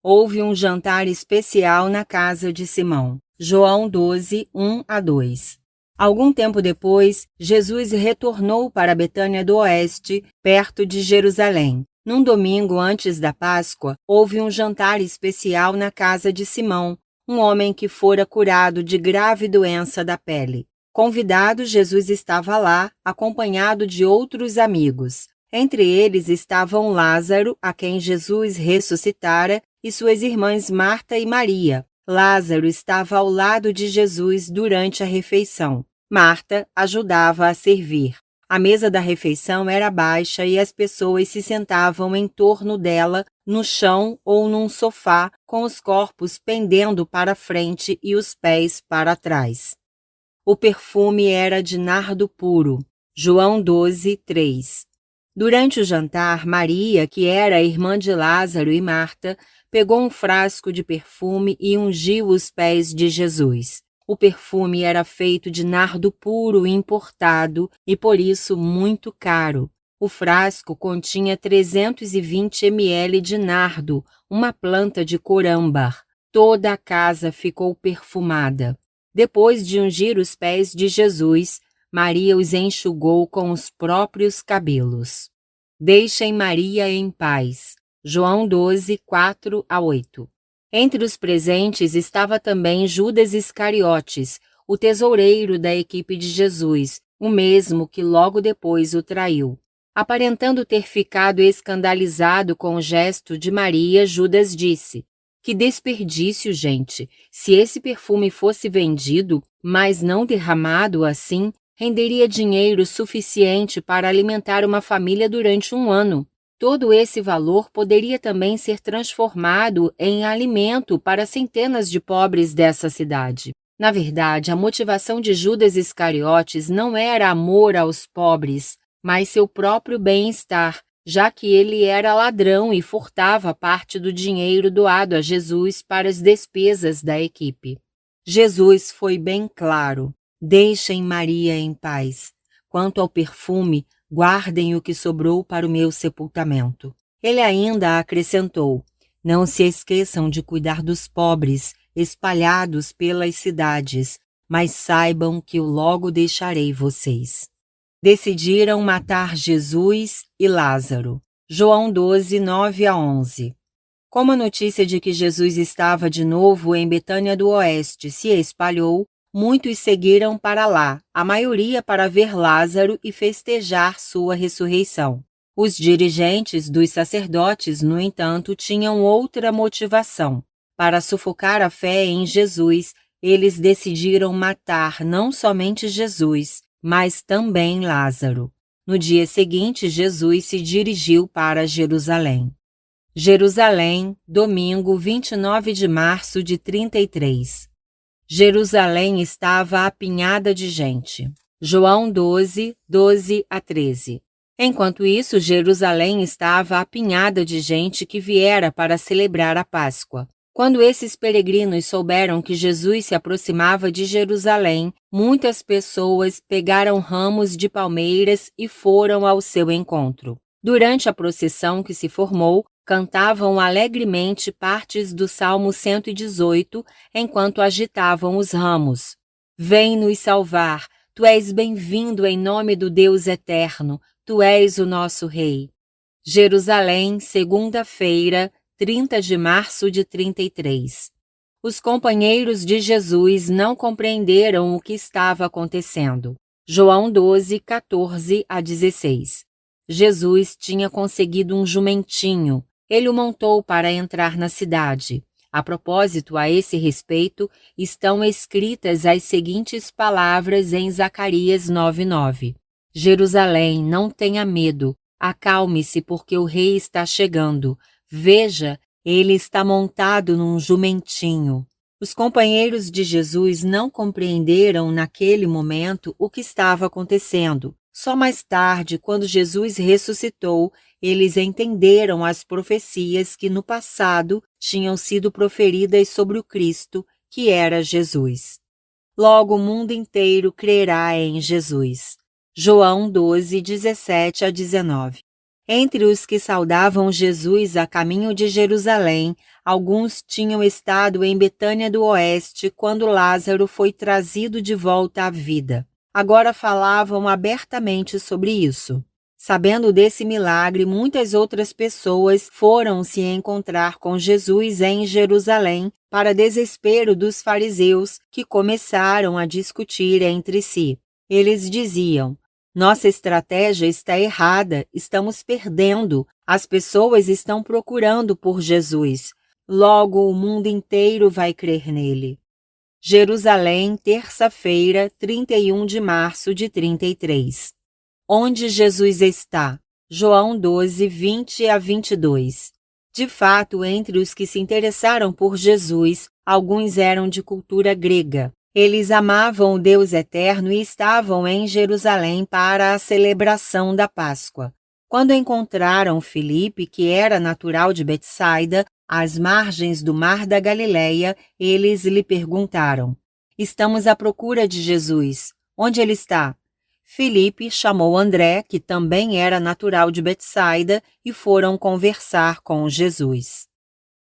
Houve um jantar especial na casa de Simão. João 12, 1 a 2. Algum tempo depois, Jesus retornou para Betânia do Oeste, perto de Jerusalém. Num domingo antes da Páscoa, houve um jantar especial na casa de Simão, um homem que fora curado de grave doença da pele. Convidado, Jesus estava lá, acompanhado de outros amigos. Entre eles estavam Lázaro, a quem Jesus ressuscitara, e suas irmãs Marta e Maria. Lázaro estava ao lado de Jesus durante a refeição. Marta ajudava a servir. A mesa da refeição era baixa e as pessoas se sentavam em torno dela, no chão ou num sofá, com os corpos pendendo para frente e os pés para trás. O perfume era de nardo puro. João 12, 3. Durante o jantar, Maria, que era a irmã de Lázaro e Marta, pegou um frasco de perfume e ungiu os pés de Jesus. O perfume era feito de nardo puro importado e por isso muito caro. O frasco continha 320 ml de nardo, uma planta de cor âmbar. Toda a casa ficou perfumada. Depois de ungir os pés de Jesus, Maria os enxugou com os próprios cabelos. Deixem Maria em paz. João 12, 4-8. Entre os presentes estava também Judas Iscariotes, o tesoureiro da equipe de Jesus, o mesmo que logo depois o traiu. Aparentando ter ficado escandalizado com o gesto de Maria, Judas disse: "Que desperdício, gente! Se esse perfume fosse vendido, mas não derramado assim, renderia dinheiro suficiente para alimentar uma família durante um ano. Todo esse valor poderia também ser transformado em alimento para centenas de pobres dessa cidade." Na verdade, a motivação de Judas Iscariotes não era amor aos pobres, mas seu próprio bem-estar, já que ele era ladrão e furtava parte do dinheiro doado a Jesus para as despesas da equipe. Jesus foi bem claro: deixem Maria em paz. Quanto ao perfume, guardem o que sobrou para o meu sepultamento. Ele ainda acrescentou: não se esqueçam de cuidar dos pobres, espalhados pelas cidades, mas saibam que eu logo deixarei vocês. Decidiram matar Jesus e Lázaro. João 12, 9-11. Como a notícia de que Jesus estava de novo em Betânia do Oeste se espalhou, muitos seguiram para lá, a maioria para ver Lázaro e festejar sua ressurreição. Os dirigentes dos sacerdotes, no entanto, tinham outra motivação. Para sufocar a fé em Jesus, eles decidiram matar não somente Jesus, mas também Lázaro. No dia seguinte, Jesus se dirigiu para Jerusalém. Jerusalém, domingo 29 de março de 33. Jerusalém estava apinhada de gente. João 12, 12-13. Enquanto isso, Jerusalém estava apinhada de gente que viera para celebrar a Páscoa. Quando esses peregrinos souberam que Jesus se aproximava de Jerusalém, muitas pessoas pegaram ramos de palmeiras e foram ao seu encontro. Durante a procissão que se formou, cantavam alegremente partes do Salmo 118 enquanto agitavam os ramos. Vem nos salvar, tu és bem-vindo em nome do Deus eterno, tu és o nosso Rei. Jerusalém, segunda-feira, 30 de março de 33. Os companheiros de Jesus não compreenderam o que estava acontecendo. João 12, 14-16. Jesus tinha conseguido um jumentinho. Ele o montou para entrar na cidade. A propósito, a esse respeito, estão escritas as seguintes palavras em Zacarias 9:9. Jerusalém, não tenha medo, acalme-se porque o rei está chegando. Veja, ele está montado num jumentinho. Os companheiros de Jesus não compreenderam naquele momento o que estava acontecendo. Só mais tarde, quando Jesus ressuscitou, eles entenderam as profecias que no passado tinham sido proferidas sobre o Cristo, que era Jesus. Logo o mundo inteiro crerá em Jesus. João 12, 17-19. Entre os que saudavam Jesus a caminho de Jerusalém, alguns tinham estado em Betânia do Oeste quando Lázaro foi trazido de volta à vida. Agora falavam abertamente sobre isso. Sabendo desse milagre, muitas outras pessoas foram se encontrar com Jesus em Jerusalém, para desespero dos fariseus, que começaram a discutir entre si. Eles diziam: nossa estratégia está errada, estamos perdendo, as pessoas estão procurando por Jesus. Logo o mundo inteiro vai crer nele. Jerusalém, terça-feira, 31 de março de 33. Onde Jesus está? João 12, 20-22. De fato, entre os que se interessaram por Jesus, alguns eram de cultura grega. Eles amavam o Deus eterno e estavam em Jerusalém para a celebração da Páscoa. Quando encontraram Filipe, que era natural de Betsaida, Às margens do mar da Galileia, eles lhe perguntaram: Estamos à procura de Jesus. Onde ele está? Filipe chamou André, que também era natural de Betsaida, e foram conversar com Jesus.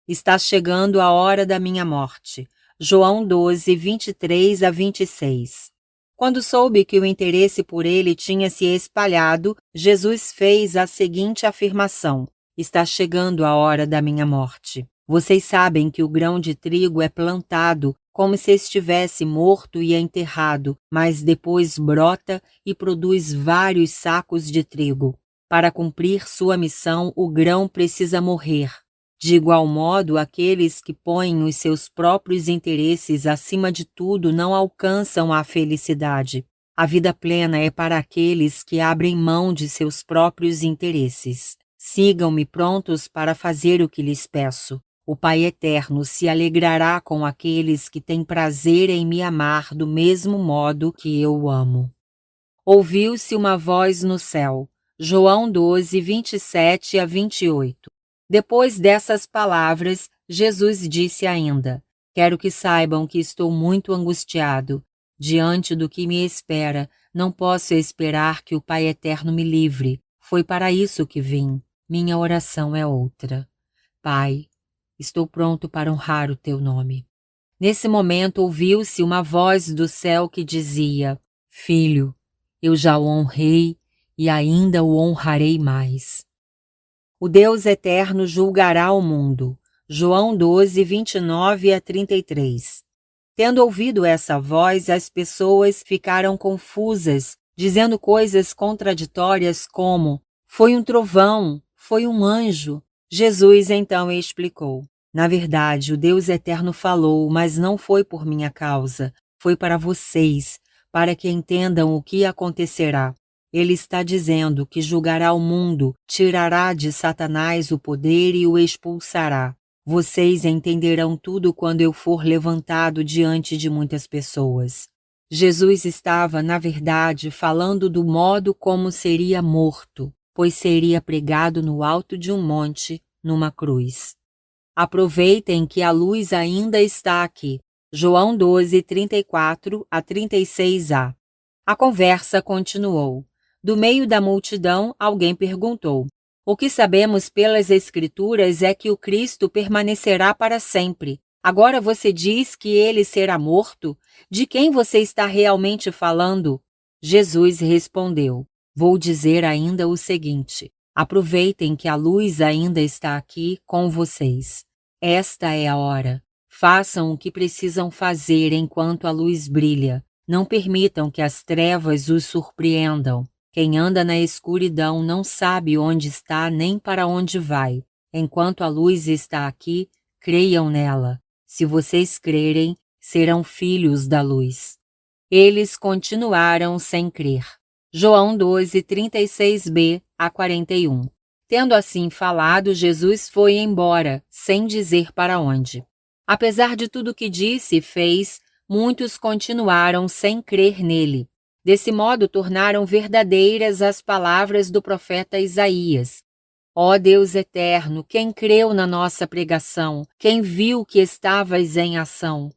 Está chegando a hora da minha morte. João 12, 23 a 26. Quando soube que o interesse por ele tinha se espalhado, Jesus fez a seguinte afirmação: Está chegando a hora da minha morte. Vocês sabem que o grão de trigo é plantado como se estivesse morto e enterrado, mas depois brota e produz vários sacos de trigo. Para cumprir sua missão, o grão precisa morrer. De igual modo, aqueles que põem os seus próprios interesses acima de tudo não alcançam a felicidade. A vida plena é para aqueles que abrem mão de seus próprios interesses. Sigam-me prontos para fazer o que lhes peço. O Pai Eterno se alegrará com aqueles que têm prazer em me amar do mesmo modo que eu o amo. Ouviu-se uma voz no céu. João 12, 27 a 28. Depois dessas palavras, Jesus disse ainda: Quero que saibam que estou muito angustiado. Diante do que me espera, não posso esperar que o Pai Eterno me livre. Foi para isso que vim. Minha oração é outra. Pai, estou pronto para honrar o teu nome. Nesse momento ouviu-se uma voz do céu que dizia: Filho, eu já o honrei e ainda o honrarei mais. O Deus Eterno julgará o mundo. João 12, 29 a 33. Tendo ouvido essa voz, as pessoas ficaram confusas, dizendo coisas contraditórias como: Foi um trovão, foi um anjo. Jesus então explicou: Na verdade, o Deus Eterno falou, mas não foi por minha causa, foi para vocês, para que entendam o que acontecerá. Ele está dizendo que julgará o mundo, tirará de Satanás o poder e o expulsará. Vocês entenderão tudo quando eu for levantado diante de muitas pessoas. Jesus estava, na verdade, falando do modo como seria morto, pois seria pregado no alto de um monte, numa cruz. Aproveitem que a luz ainda está aqui. João 12, 34 a 36a. A conversa continuou. Do meio da multidão, alguém perguntou: O que sabemos pelas Escrituras é que o Cristo permanecerá para sempre. Agora você diz que ele será morto? De quem você está realmente falando? Jesus respondeu: Vou dizer ainda o seguinte: aproveitem que a luz ainda está aqui com vocês. Esta é a hora. Façam o que precisam fazer enquanto a luz brilha. Não permitam que as trevas os surpreendam. Quem anda na escuridão não sabe onde está nem para onde vai. Enquanto a luz está aqui, creiam nela. Se vocês crerem, serão filhos da luz. Eles continuaram sem crer. João 12, 36b a 41. Tendo assim falado, Jesus foi embora, sem dizer para onde. Apesar de tudo que disse e fez, muitos continuaram sem crer nele. Desse modo, tornaram verdadeiras as palavras do profeta Isaías. Ó Deus eterno, quem creu na nossa pregação? Quem viu que estavas em ação?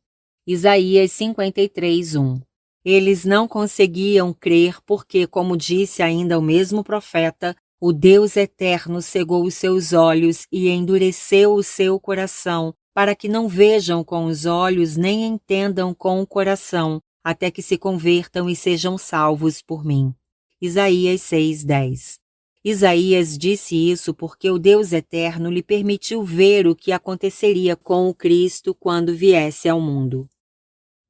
Isaías 53, 1. Eles não conseguiam crer porque, como disse ainda o mesmo profeta, o Deus eterno cegou os seus olhos e endureceu o seu coração, para que não vejam com os olhos nem entendam com o coração, até que se convertam e sejam salvos por mim. Isaías 6:10. Isaías disse isso porque o Deus Eterno lhe permitiu ver o que aconteceria com o Cristo quando viesse ao mundo.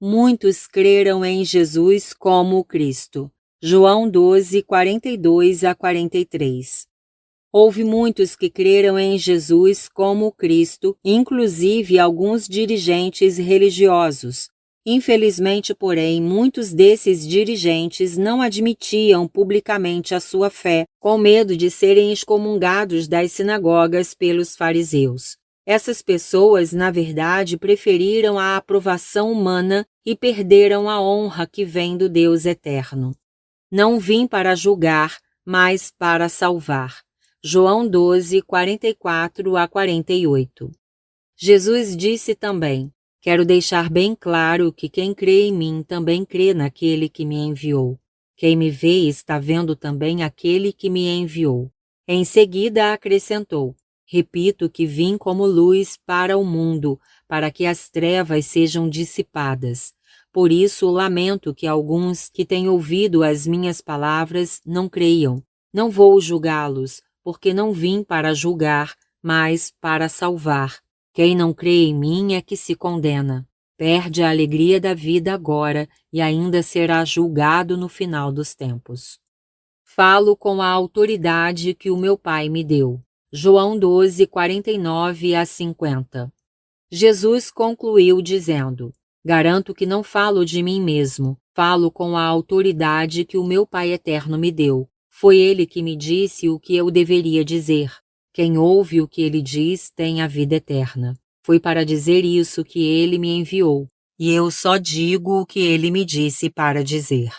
Muitos creram em Jesus como o Cristo. João 12, 42 a 43. Houve muitos que creram em Jesus como o Cristo, inclusive alguns dirigentes religiosos. Infelizmente, porém, muitos desses dirigentes não admitiam publicamente a sua fé, com medo de serem excomungados das sinagogas pelos fariseus. Essas pessoas, na verdade, preferiram a aprovação humana e perderam a honra que vem do Deus eterno. Não vim para julgar, mas para salvar. João 12, 44 a 48. Jesus disse também: quero deixar bem claro que quem crê em mim também crê naquele que me enviou. Quem me vê está vendo também aquele que me enviou. Em seguida acrescentou: repito que vim como luz para o mundo, para que as trevas sejam dissipadas. Por isso lamento que alguns que têm ouvido as minhas palavras não creiam. Não vou julgá-los, porque não vim para julgar, mas para salvar. Quem não crê em mim é que se condena. Perde a alegria da vida agora e ainda será julgado no final dos tempos. Falo com a autoridade que o meu Pai me deu. João 12, 49 a 50. Jesus concluiu dizendo: garanto que não falo de mim mesmo, falo com a autoridade que o meu Pai eterno me deu. Foi ele que me disse o que eu deveria dizer. Quem ouve o que ele diz tem a vida eterna. Foi para dizer isso que ele me enviou, e eu só digo o que ele me disse para dizer.